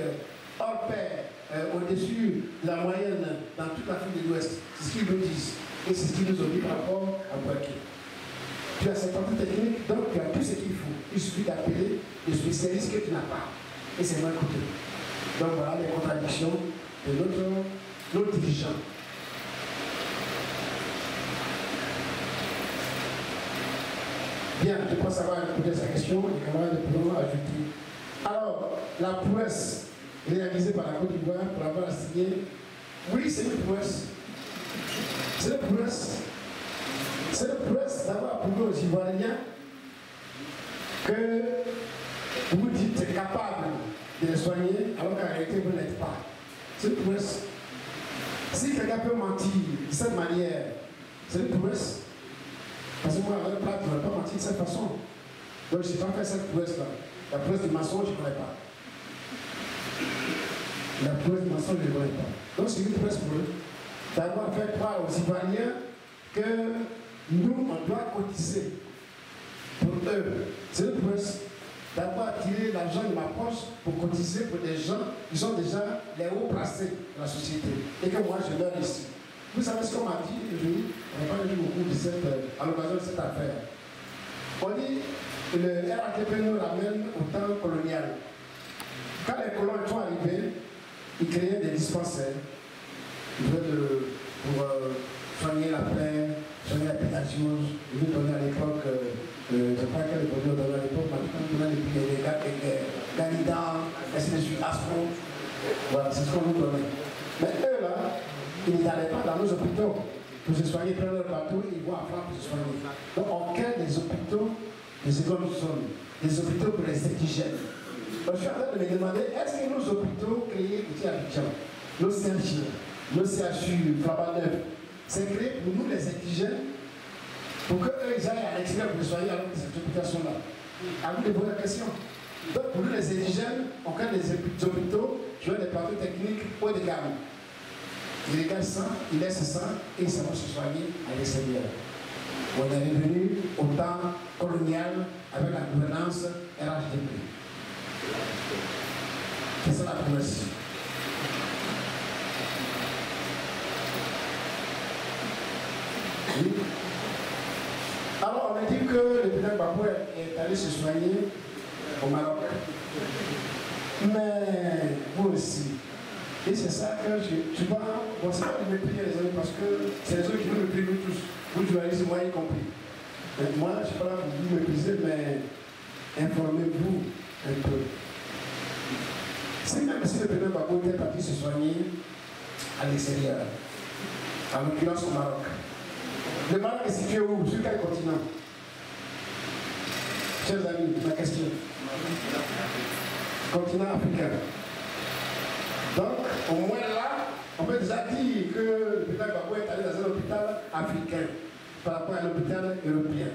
hors pair, au-dessus de la moyenne dans toute l'Afrique de l'Ouest. C'est ce qu'ils nous disent. Et c'est ce qu'ils nous ont dit par rapport à Boaké. Tu as cette plateau technique, donc tu as tout ce qu'il faut. Il suffit d'appeler les spécialistes que tu n'as pas. Et c'est moins coûteux. Donc voilà les contradictions de notre dirigeant. Bien, je pense avoir écouté sa question, les camarades pourront ajouter. Alors, la prouesse réalisée par la Côte d'Ivoire pour avoir signé, oui, c'est une prouesse. C'est une prouesse. C'est une prouesse d'avoir prouvé aux Ivoiriens que vous dites capable de les soigner alors qu'en réalité vous n'êtes pas. C'est une prouesse. Si quelqu'un peut mentir de cette manière, c'est une prouesse. Parce que moi, avec le plat, je ne vais pas mentir de cette façon. Donc, je n'ai pas fait cette prouesse-là. La prouesse du mensonge, je ne connais pas. La prouesse du mensonge, je ne connais pas. Donc, c'est une prouesse pour eux. D'avoir fait croire aux Ivoiriens que nous, on doit cotiser pour eux. C'est une prouesse. D'avoir tiré l'argent de ma poche pour cotiser pour des gens qui sont déjà les hauts placés de la société. Et que moi, je meurs ici. Vous savez ce qu'on m'a dit, on n'a pas dit beaucoup à l'occasion de cette affaire. On dit que le RATP nous ramène au temps colonial. Quand les colons sont arrivés, ils créaient des dispensaires pour soigner la faim, soigner la pédagiose. Ils nous donnaient à l'époque, je ne sais pas quel produit on donnait à l'époque, mais on donnait des Ganida, ainsi de suite, Aspro. Voilà, c'est ce qu'on nous donnait. Mais eux là, ils n'allaient pas dans nos hôpitaux pour se soigner, prendre leur bateau et ils vont à France pour se soigner. Donc on crée des hôpitaux, des écoles zones, des hôpitaux pour les indigènes. Donc, je suis en train de me demander, est-ce que nos hôpitaux créés ici à Abidjan, nos CHU, nos CHU, Flabaneuf, c'est créé pour nous les indigènes, pour qu'eux ils aillent à l'extérieur pour soigner alors que ces hôpitaux sont là? À vous de poser la question. Donc pour nous les indigènes, on crée des hôpitaux qui ont des plateaux techniques haut de gamme. Ils regardent ça, ils laissent ça et ils vont se soigner à l'extérieur. On est revenu au temps colonial avec la gouvernance RHDP. C'est ça la promesse. Oui. Alors on a dit que le président Gbagbo est allé se soigner au Maroc. Mais vous aussi. Et c'est ça que tu vois, bon c'est pas de mépriser les amis parce que c'est les autres qui nous méprisent nous tous. Vous journalistes, moi y compris. Donc, moi je ne suis pas là pour vous mépriser, mais informez-vous un peu. C'est même si le président Gbagbo était parti se soigner à l'extérieur, en l'occurrence au Maroc. Le Maroc est situé où? Sur quel continent? Chers amis, ma question. Continent africain. Donc, au moins là, on peut déjà dire que le président Gbagbo est allé dans un hôpital africain par rapport à l'hôpital européen.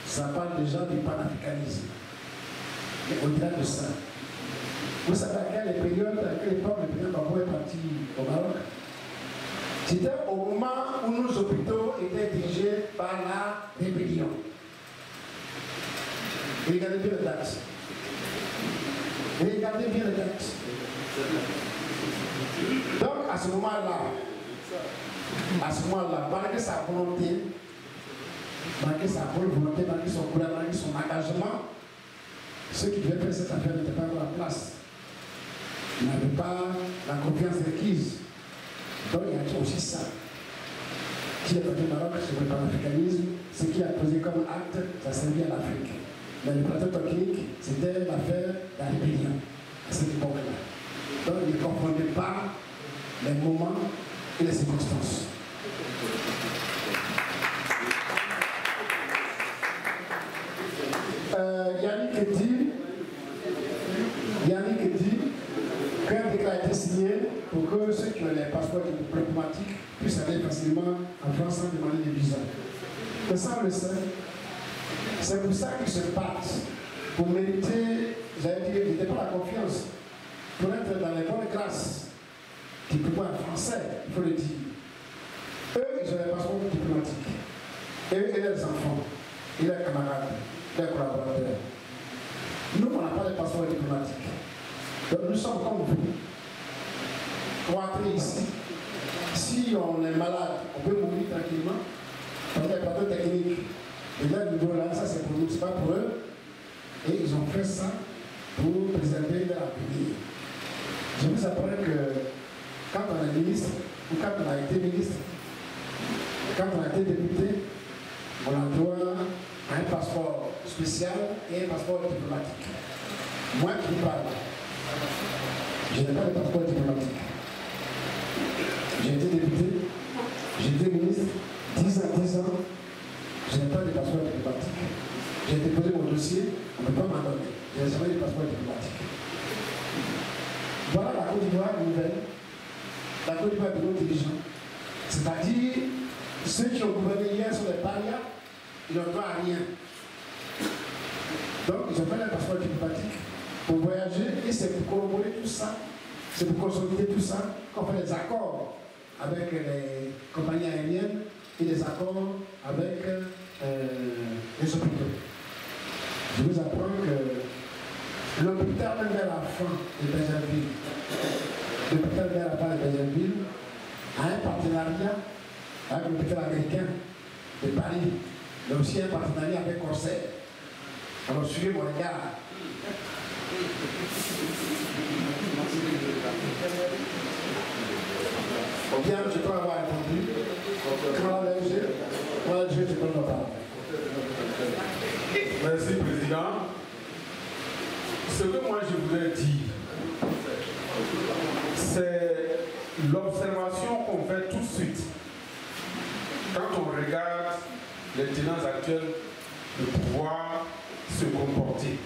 Ça parle déjà du panafricanisme. Mais au-delà de ça, vous savez à quelle période, à quelle époque le président Gbagbo est parti au Maroc? C'était au moment où nos hôpitaux étaient dirigés par la rébellion. Regardez bien le date. Regardez bien le date. Donc à ce moment-là, malgré sa volonté, malgré son courage, malgré son engagement, ceux qui devaient faire cette affaire n'étaient pas à la place. Ils n'avaient pas la confiance requise. Donc il y a aussi ça. Qui est parti au Maroc, c'est le panafricanisme, ce qui a posé comme acte, ça servait à l'Afrique. Mais le plateau technique, c'était l'affaire de la rébellion à cette époque-là. Donc il ne confondait pas les moments et les circonstances. Yannick dit qu'un décret a été signé pour que ceux qui ont les passeports diplomatiques puissent aller facilement en France sans demander de visa. Mais ça, on le sait. C'est pour ça qu'ils se battent, pour mériter, j'allais dire, ils n'ont pas la confiance, pour être dans les bonnes grâces, qui pouvaient en français, il faut le dire. Eux, ils ont les passeports diplomatiques. Eux et leurs enfants, et leurs camarades, leurs collaborateurs. Nous, on n'a pas de passeport diplomatique. Donc nous sommes comme vous. Pour entrer ici, si on est malade, on peut mourir tranquillement. Parce qu'il y a pas de technique. Et là, le niveau là, ça c'est pour nous, c'est pas pour eux. Et ils ont fait ça pour préserver leur avenir. Je vous apprends que quand on est ministre, ou quand on a été ministre, quand on a été député, on a droit à un passeport spécial et un passeport diplomatique. Moi qui parle, je n'ai pas de passeport diplomatique. J'ai été député, j'ai été ministre, 10 ans, je n'ai pas de passeport diplomatique. J'ai déposé mon dossier, on ne peut pas m'en donner. Je n'ai jamais de passeport diplomatique. Voilà la Côte d'Ivoire nouvelle, la Côte d'Ivoire de nos dirigeants. C'est-à-dire, ceux qui ont gouverné hier sont des parias, ils n'ont droit à rien. Donc, ils ont fait un passeport diplomatique pour voyager et c'est pour corroborer tout ça, c'est pour consolider tout ça qu'on fait des accords avec les compagnies aériennes et des accords avec les hôpitaux. Je vous apprends que L'hôpital même à la fin de Benjaminville, l'hôpital même à la fin de Benjaminville a un partenariat avec l'hôpital américain de Paris, mais aussi un partenariat avec Corsair. Alors suivez mon regard. Bien, je peux avoir répondu. Comment l'AG, je peux me parler. Merci, Président. Ce que moi je voulais dire, c'est l'observation qu'on fait tout de suite quand on regarde les tenants actuels de pouvoir se comporter.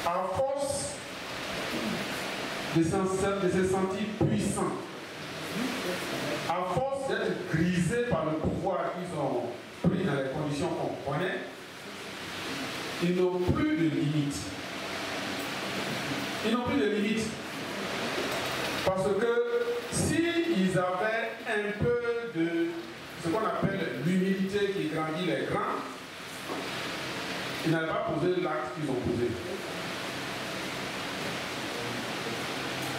À force de se sentir puissants, à force d'être grisés par le pouvoir qu'ils ont pris dans les conditions qu'on connaît, ils n'ont plus de limites. Ils n'ont plus de limites. Parce que s'ils avaient un peu de ce qu'on appelle l'humilité qui grandit les grands, ils n'avaient pas posé l'acte qu'ils ont posé.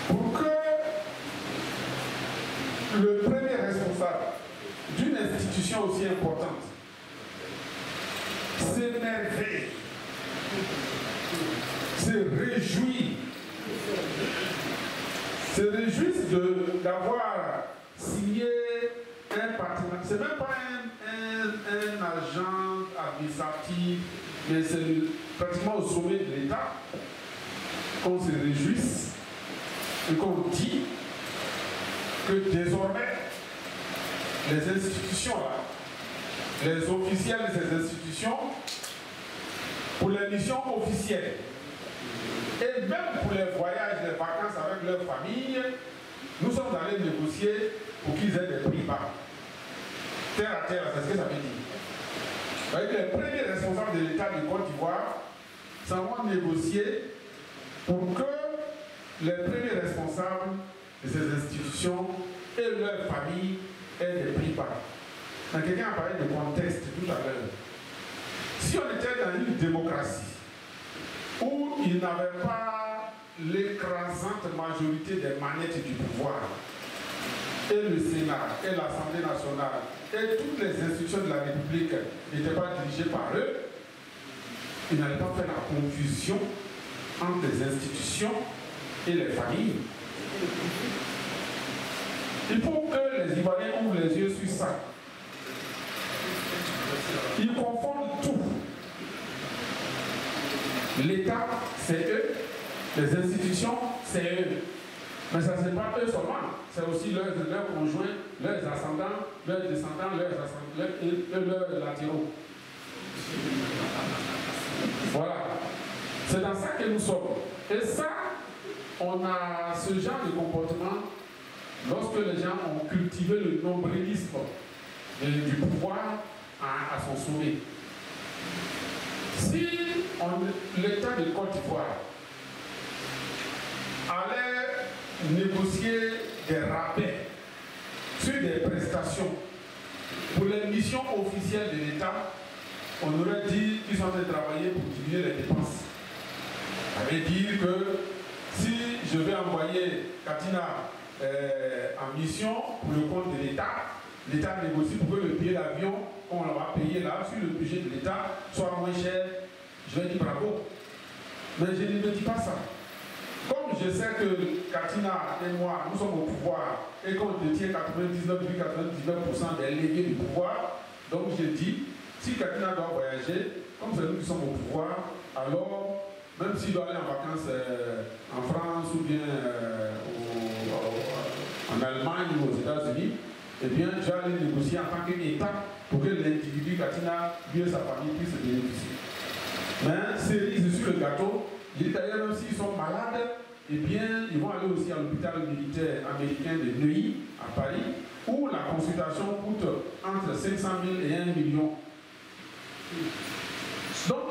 Pour que le premier responsable d'une institution aussi importante s'émerveille, se réjouissent d'avoir signé un partenariat. Ce n'est même pas un agent administratif, mais c'est pratiquement au sommet de l'État qu'on se réjouisse et qu'on dit que désormais les institutions, les officiels de ces institutions, pour les missions officielles, et même pour les voyages, les vacances avec leur famille, nous sommes allés négocier pour qu'ils aient des prix bas. Terre à terre, c'est ce que ça veut dire. Avec les premiers responsables de l'État de Côte d'Ivoire, ça va négocier pour que les premiers responsables de ces institutions et leurs familles aient des prix bas. Quelqu'un a parlé de contexte tout à l'heure. Si on était dans une démocratie où il n'avait pas l'écrasante majorité des manettes du pouvoir, et le Sénat, et l'Assemblée nationale, et toutes les institutions de la République n'étaient pas dirigées par eux, ils n'allaient pas faire la confusion entre les institutions et les familles. Il faut que les Ivoiriens ouvrent les yeux sur ça. Ils confondent tout. L'État, c'est eux. Les institutions, c'est eux. Mais ça, c'est pas eux seulement. C'est aussi leurs conjoints, leurs ascendants, leurs descendants, leurs latéraux. Voilà. C'est dans ça que nous sommes. Et ça, on a ce genre de comportement lorsque les gens ont cultivé le nombrilisme du pouvoir à son sommet. Si l'État de Côte d'Ivoire allait négocier des rabais sur des prestations pour les missions officielles de l'État, on aurait dit qu'ils sont en train de travailler pour diminuer les dépenses. Ça veut dire que si je vais envoyer Katina en mission pour le compte de l'État, l'État négocie pour que le billet d'avion qu'on va payer là sur le budget de l'État soit moins cher. Je vais dire bravo. Mais je ne me dis pas ça. Comme je sais que Katina et moi, nous sommes au pouvoir et qu'on détient 99,99% des leviers du pouvoir, donc je dis, si Katina doit voyager, comme c'est nous qui sommes au pouvoir, alors, même s'il doit aller en vacances en France ou bien en Allemagne ou aux États-Unis, eh bien, je vais aller négocier en tant qu'État pour que l'individu Katina, lui et sa famille puissent bénéficier. Mais cerise sur le gâteau, les Italiens, même s'ils sont malades, eh bien, ils vont aller aussi à l'hôpital militaire américain de Neuilly, à Paris, où la consultation coûte entre 500 000 et 1 million. Donc,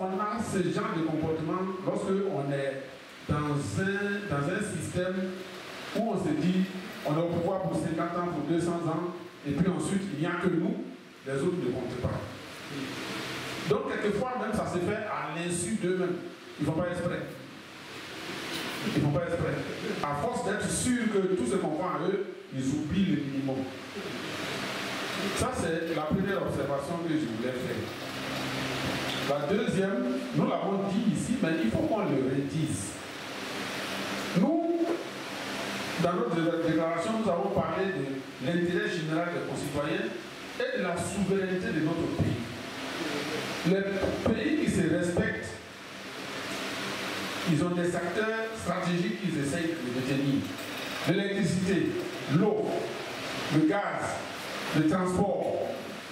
on a ce genre de comportement lorsque on est dans un système où on se dit on est au pouvoir pour 50 ans, pour 200 ans, et puis ensuite il n'y a que nous, les autres ne comptent pas. Donc quelquefois même ça se fait à l'insu d'eux-mêmes. Ils ne font pas exprès. Ils ne font pas exprès. À force d'être sûrs que tout ce qu'on vend à eux, ils oublient le minimum. Ça c'est la première observation que je voulais faire. La deuxième, nous l'avons dit ici, mais il faut qu'on le redise. Nous, dans notre déclaration, nous avons parlé de l'intérêt général des concitoyens et de la souveraineté de notre pays. Les pays qui se respectent, ils ont des secteurs stratégiques qu'ils essayent de détenir. L'électricité, l'eau, le gaz, le transport,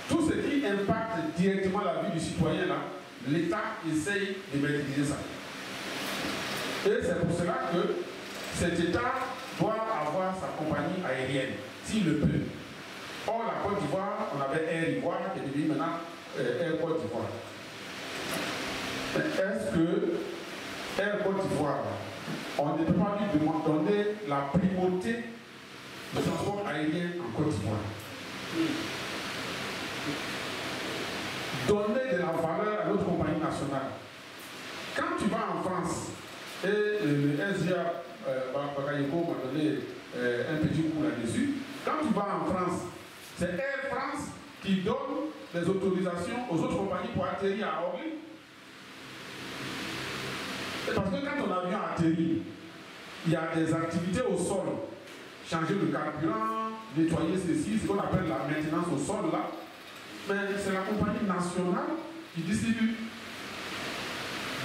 tout ce qui impacte directement la vie du citoyen, là, l'État essaye de maîtriser ça. Et c'est pour cela que cet État doit avoir sa compagnie aérienne, s'il le peut. Or, la Côte d'Ivoire, on avait Air Ivoire, qui est devenu maintenant Air Côte d'Ivoire. Est-ce que Air Côte d'Ivoire, on ne peut pas lui donner la primauté du transport aérien en Côte d'Ivoire? Donner de la valeur à notre compagnie nationale. Quand tu vas en France, et le SGA Bakayoko m'a donné un petit coup là-dessus, quand tu vas en France, c'est Air France qui donne les autorisations aux autres compagnies pour atterrir à Orly. Parce que quand ton avion atterrit, il y a des activités au sol. Changer le carburant, nettoyer ceci, ce qu'on appelle la maintenance au sol là. Mais c'est la compagnie nationale qui distribue.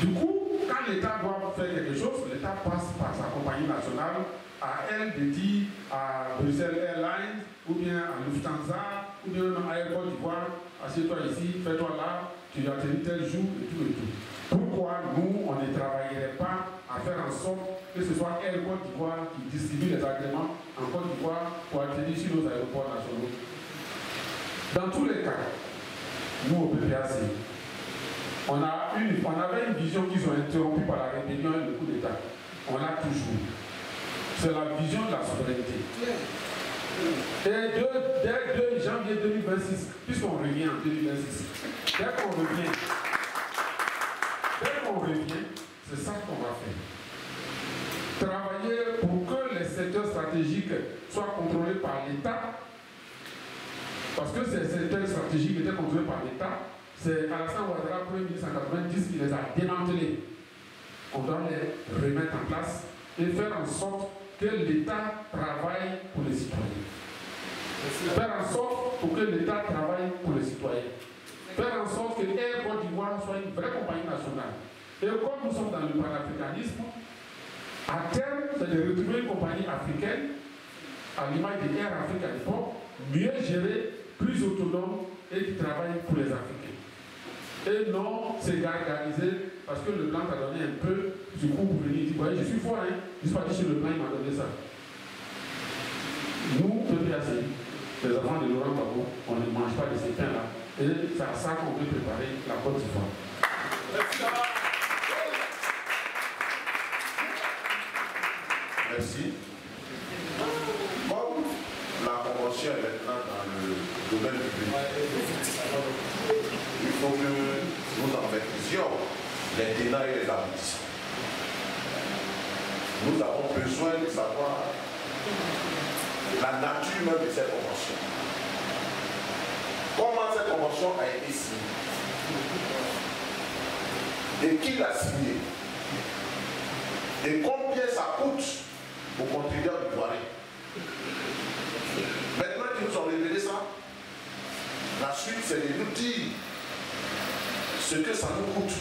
Du coup, quand l'État doit faire quelque chose, l'État passe par sa compagnie nationale, à elle de dire à Bruxelles Airlines, ou bien à Lufthansa, ou bien à Air Côte d'Ivoire, assieds-toi ici, fais-toi là, tu atterris tel jour, et tout et tout. Pourquoi nous, on ne travaillerait pas à faire en sorte que ce soit Air Côte d'Ivoire qui distribue les agréments en Côte d'Ivoire pour atterrir sur nos aéroports nationaux? Dans tous les cas, nous au PPAC, on avait une vision qu'ils ont interrompue par la rébellion et le coup d'État. On l'a toujours. C'est la vision de la souveraineté. Et dès 2 janvier 2026, puisqu'on revient en 2026, dès qu'on revient, c'est ça qu'on va faire. Travailler pour que les secteurs stratégiques soient contrôlés par l'État. Parce que ces secteurs stratégiques étaient contrôlés par l'État. C'est Alassane Ouattara, premier ministre en 1990, qui les a démantelés. On doit les remettre en place et faire en sorte que l'État travaille pour les citoyens. Faire en sorte pour que l'État travaille pour les citoyens. Faire en sorte que Air Côte d'Ivoire soit une vraie compagnie nationale. Et comme nous sommes dans le panafricanisme, à terme, c'est de retrouver une compagnie africaine, à l'image de Air Afrique à l'époque, mieux gérée, plus autonome et qui travaille pour les Africains. Et non c'est gargariser parce que le blanc t'a donné un peu du coup pour venir dire, voyez, je suis fort, hein. Je suis parti sur le blanc, il m'a donné ça. Nous, PPAC, les enfants de Laurent Gbagbo, on ne mange pas de ces pains-là. Et c'est à ça qu'on peut préparer la Côte d'Ivoire. Merci. Comme la convention est maintenant dans le domaine public, il faut que nous en maîtrisions les tenants et les aboutissants. Nous avons besoin de savoir la nature même de cette convention. Comment cette convention a été signée? Et qui l'a signée? Et combien ça coûte aux contributeurs ivoiriens? Maintenant qu'ils nous ont révélé ça, la suite c'est de nous dire ce que ça nous coûte.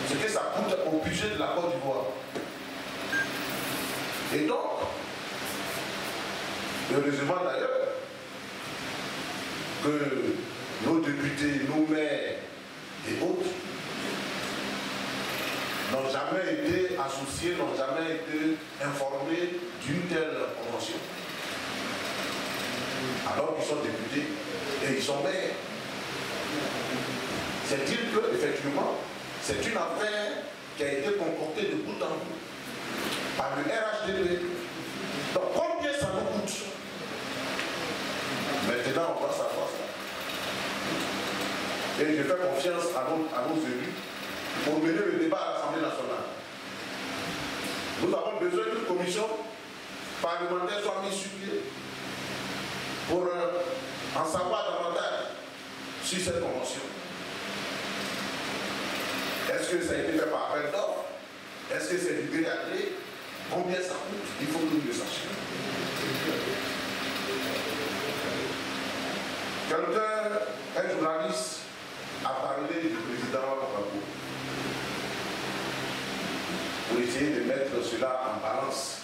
Ce que ça coûte au budget de la Côte d'Ivoire. Et donc, heureusement d'ailleurs, que nos députés, nos maires et autres n'ont jamais été associés, n'ont jamais été informés d'une telle convention. Alors qu'ils sont députés et ils sont maires. C'est dire que, effectivement, c'est une affaire qui a été concoctée de bout en bout par le RHDP. Donc, combien ça nous coûte? Maintenant, on va savoir ça. Et je fais confiance à nos élus pour mener le débat à l'Assemblée nationale. Nous avons besoin d'une commission parlementaire soit mise sur pied pour en savoir davantage sur cette convention. Est-ce que ça a été fait par appel d'offres? Est-ce que c'est du gré à gré? Combien ça coûte? Il faut que nous le sachions. Un journaliste a parlé du président Gbagbo pour essayer de mettre cela en balance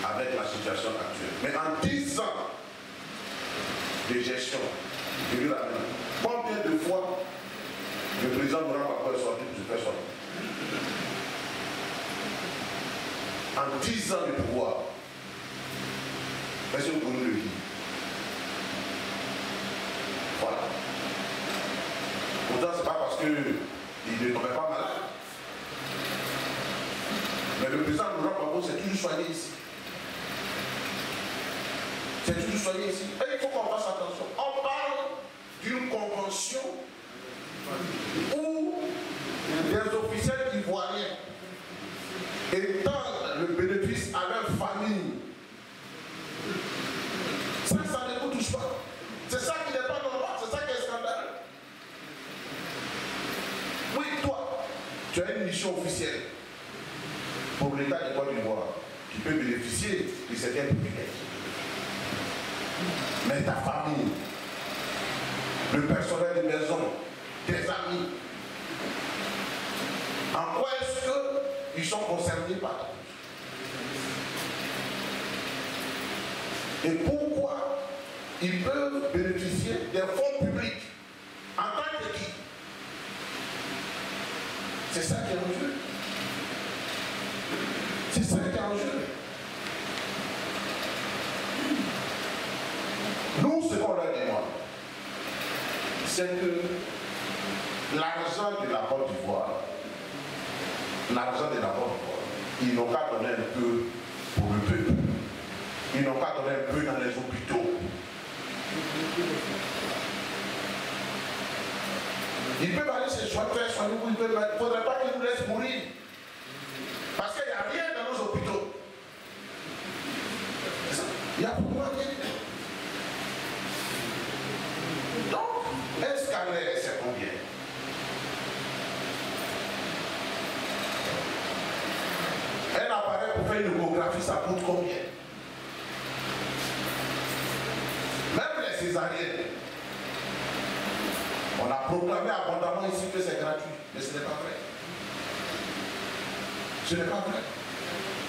avec la situation actuelle. Mais en 10 ans de gestion de lui, combien de fois le président Gbagbo est sorti pour se faire sortir? En 10 ans de pouvoir, est-ce que vous pouvez le dire? Voilà. Pourtant, ce n'est pas parce qu'il ne tombait pas malade. Mais le président Gbagbo s'est toujours soigné ici. C'est toujours soigné ici. Et il faut qu'on fasse attention. On parle d'une convention où les officiels ivoiriens étendent le bénéfice à leur famille. Ça ne vous touche pas. C'est ça qui n'est pas normal, c'est ça qui est scandaleux. Oui, toi, tu as une mission officielle pour l'État de Côte d'Ivoire qui peut bénéficier de certains privilèges. Mais ta famille, le personnel de maison, tes amis, en quoi est-ce qu'ils sont concernés par la vie? Et pourquoi ils peuvent bénéficier des fonds publics en tant que qui? C'est ça qui est en jeu. C'est ça qui est en jeu. Nous, ce qu'on leur demande, c'est que l'argent de la Côte d'Ivoire, ils n'ont qu'à donner un peu pour le peuple. Ils n'ont qu'à donner un peu dans les hôpitaux. Ils peuvent aller se soigner, il ne faudrait pas qu'ils nous laissent mourir. Parce qu'il n'y a rien dans nos hôpitaux. Il n'y a pourquoi rien. Donc, un scanner, c'est combien? Un appareil pour faire une échographie, ça coûte combien? Même les césariennes. On a proclamé abondamment ici que c'est gratuit, mais ce n'est pas vrai. Ce n'est pas vrai.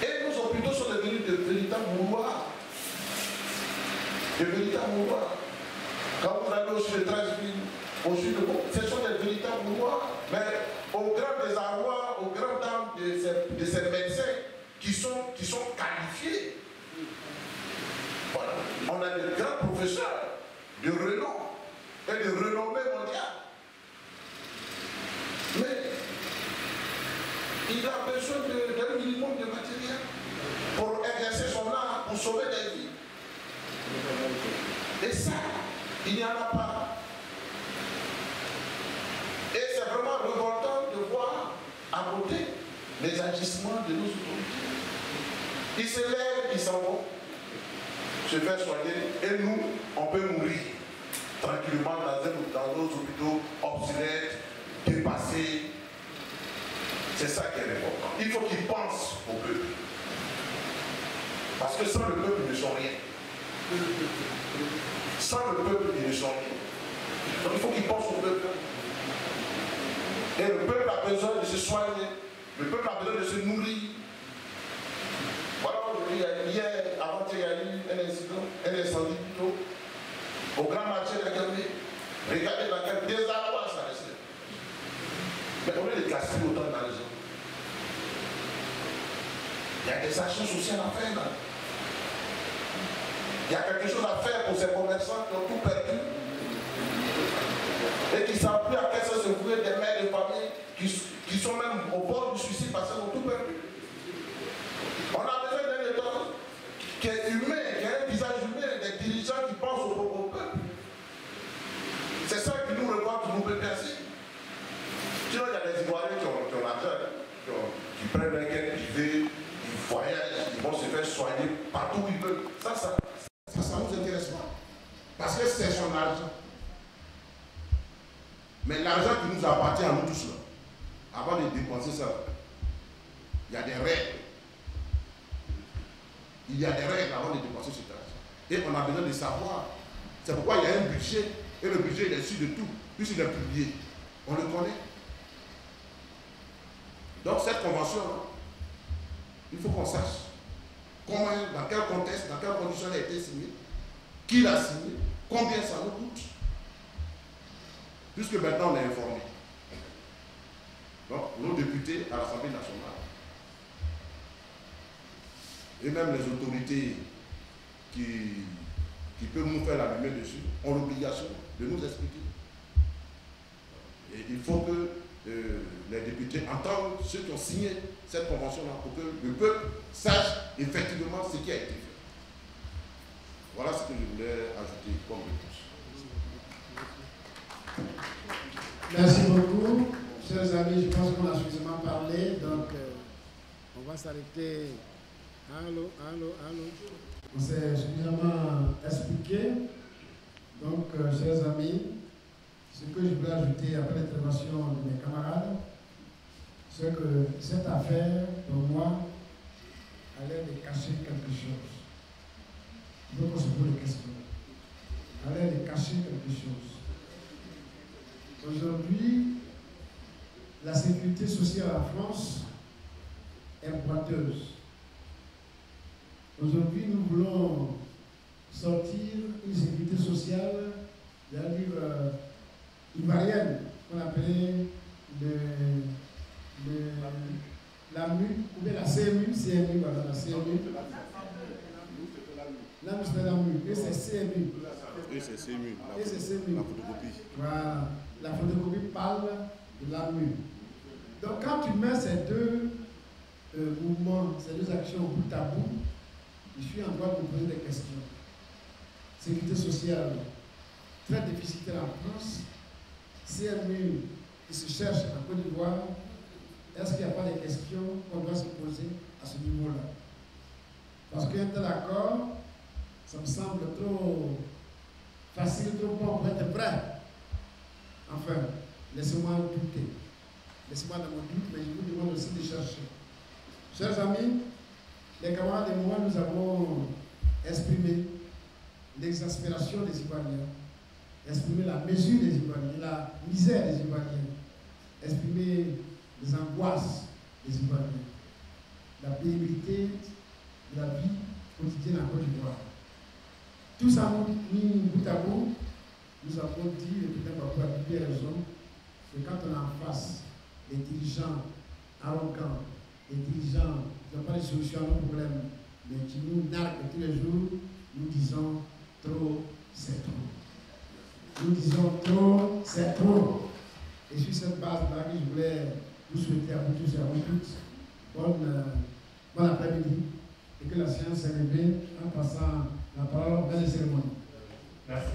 Et nos hôpitaux sont devenus de véritables mouroirs. De véritables mouroirs. Quand vous allez au sud de Trashville, au sud de Bon, ce sont des véritables mouroirs. Mais au grand désarroi, aux grandes dames de ces médecins qui sont qualifiés. Voilà. On a des grands professeurs de renom et de renommée mondiale. Mais il a besoin d'un minimum de matériel pour exercer son art, pour sauver des vies. Et ça, il n'y en a pas. Et c'est vraiment révoltant de voir à côté les agissements de nos autorités. Ils se lèvent, ils s'en vont se faire soigner et nous, on peut mourir tranquillement dans nos hôpitaux obsolètes, dépassés. C'est ça qui est important. Il faut qu'ils pensent au peuple. Parce que sans le peuple, ils ne sont rien. Sans le peuple, ils ne sont rien. Donc il faut qu'ils pensent au peuple. Et le peuple a besoin de se soigner. Le peuple a besoin de se nourrir. Voilà, hier, avant-hier, il y a eu un incident, un incendie plutôt, au grand marché de la Gambie. Regardez dans quel désarroi ça restait. Mais on est gaspiller autant d'argent. Il y a des actions sociales à faire là. Il y a quelque chose à faire pour ces commerçants qui ont tout perdu. Et qui ne savent plus à quel sens se vouer, des mères de famille qui sont même au bord du suicide parce qu'ils ont tout perdu. On a besoin d'un État qui est humain, qui a un visage humain, des dirigeants qui pensent au peuple. C'est ça qui nous regarde, qui nous les Ivoiriens qui ont l'argent, qui prennent un quai privé, ils voyagent, ils vont se faire soigner partout où ils veulent. Ça nous intéresse pas. Parce que c'est son argent. Mais l'argent qui nous appartient à nous tous là, avant de dépenser ça, il y a des règles. Il y a des règles avant de dépenser cet argent. Et on a besoin de savoir. C'est pourquoi il y a un budget. Et le budget, il est sûr de tout. Puisqu'il est publié. On le connaît. Donc cette convention-là, il faut qu'on sache comment, dans quel contexte, dans quelles conditions elle a été signée, qui l'a signée, combien ça nous coûte. Puisque maintenant on est informé. Donc nos députés à l'Assemblée nationale et même les autorités qui peuvent nous faire la lumière dessus ont l'obligation de nous expliquer. Et il faut que les députés entendent ceux qui ont signé cette convention-là pour que le peuple sache effectivement ce qui a été fait. Voilà ce que je voulais ajouter comme réponse. Merci beaucoup. Chers amis, je pense qu'on a suffisamment parlé, donc on va s'arrêter. Allô. On s'est suffisamment expliqué. Donc, chers amis, ce que je voulais ajouter après l'intervention de mes camarades, c'est que cette affaire, pour moi, a l'air de cacher quelque chose. Il faut qu'on se pose des questions. A l'air de cacher quelque chose. Aujourd'hui, la sécurité sociale en France est boiteuse. Aujourd'hui, nous voulons sortir une sécurité sociale, c'est-à-dire ivoirienne, qu'on appelait la MU, ou bien la CMU, voilà, la CMU. Là, c'est la MU, et c'est CMU. Et c'est CMU, la photocopie. Voilà, la photocopie parle de la MU. Donc, quand tu mets ces deux mouvements, ces deux actions bout à bout, je suis en droit de me poser des questions. Sécurité sociale très déficitaire en France, CMU qui se cherche en Côte d'Ivoire, est-ce qu'il n'y a pas des questions qu'on doit se poser à ce niveau-là? Parce qu'un tel accord, ça me semble trop facile, trop bon pour être vrai. Enfin, laissez-moi douter. Laissez-moi dans mon doute, mais je vous demande aussi de chercher. Chers amis, les camarades et moi, nous avons exprimé l'exaspération des Ivoiriens, exprimé la mesure des Ivoiriens, la misère des Ivoiriens, exprimé les angoisses des Ivoiriens, la pénibilité de la vie quotidienne en Côte d'Ivoire. Tout ça mis bout à bout, nous avons dit, et peut-être pour appuyer raison, que quand on a en face les dirigeants arrogants, les dirigeants qui n'ont pas de solution à nos problèmes, mais qui nous narguent tous les jours, nous disons trop, c'est trop. Nous disons trop, c'est trop. Et sur cette base-là, je voulais vous souhaiter à vous tous et à vous toutes bon après-midi et que la séance s'est levée en passant la parole dans les cérémonies. Merci.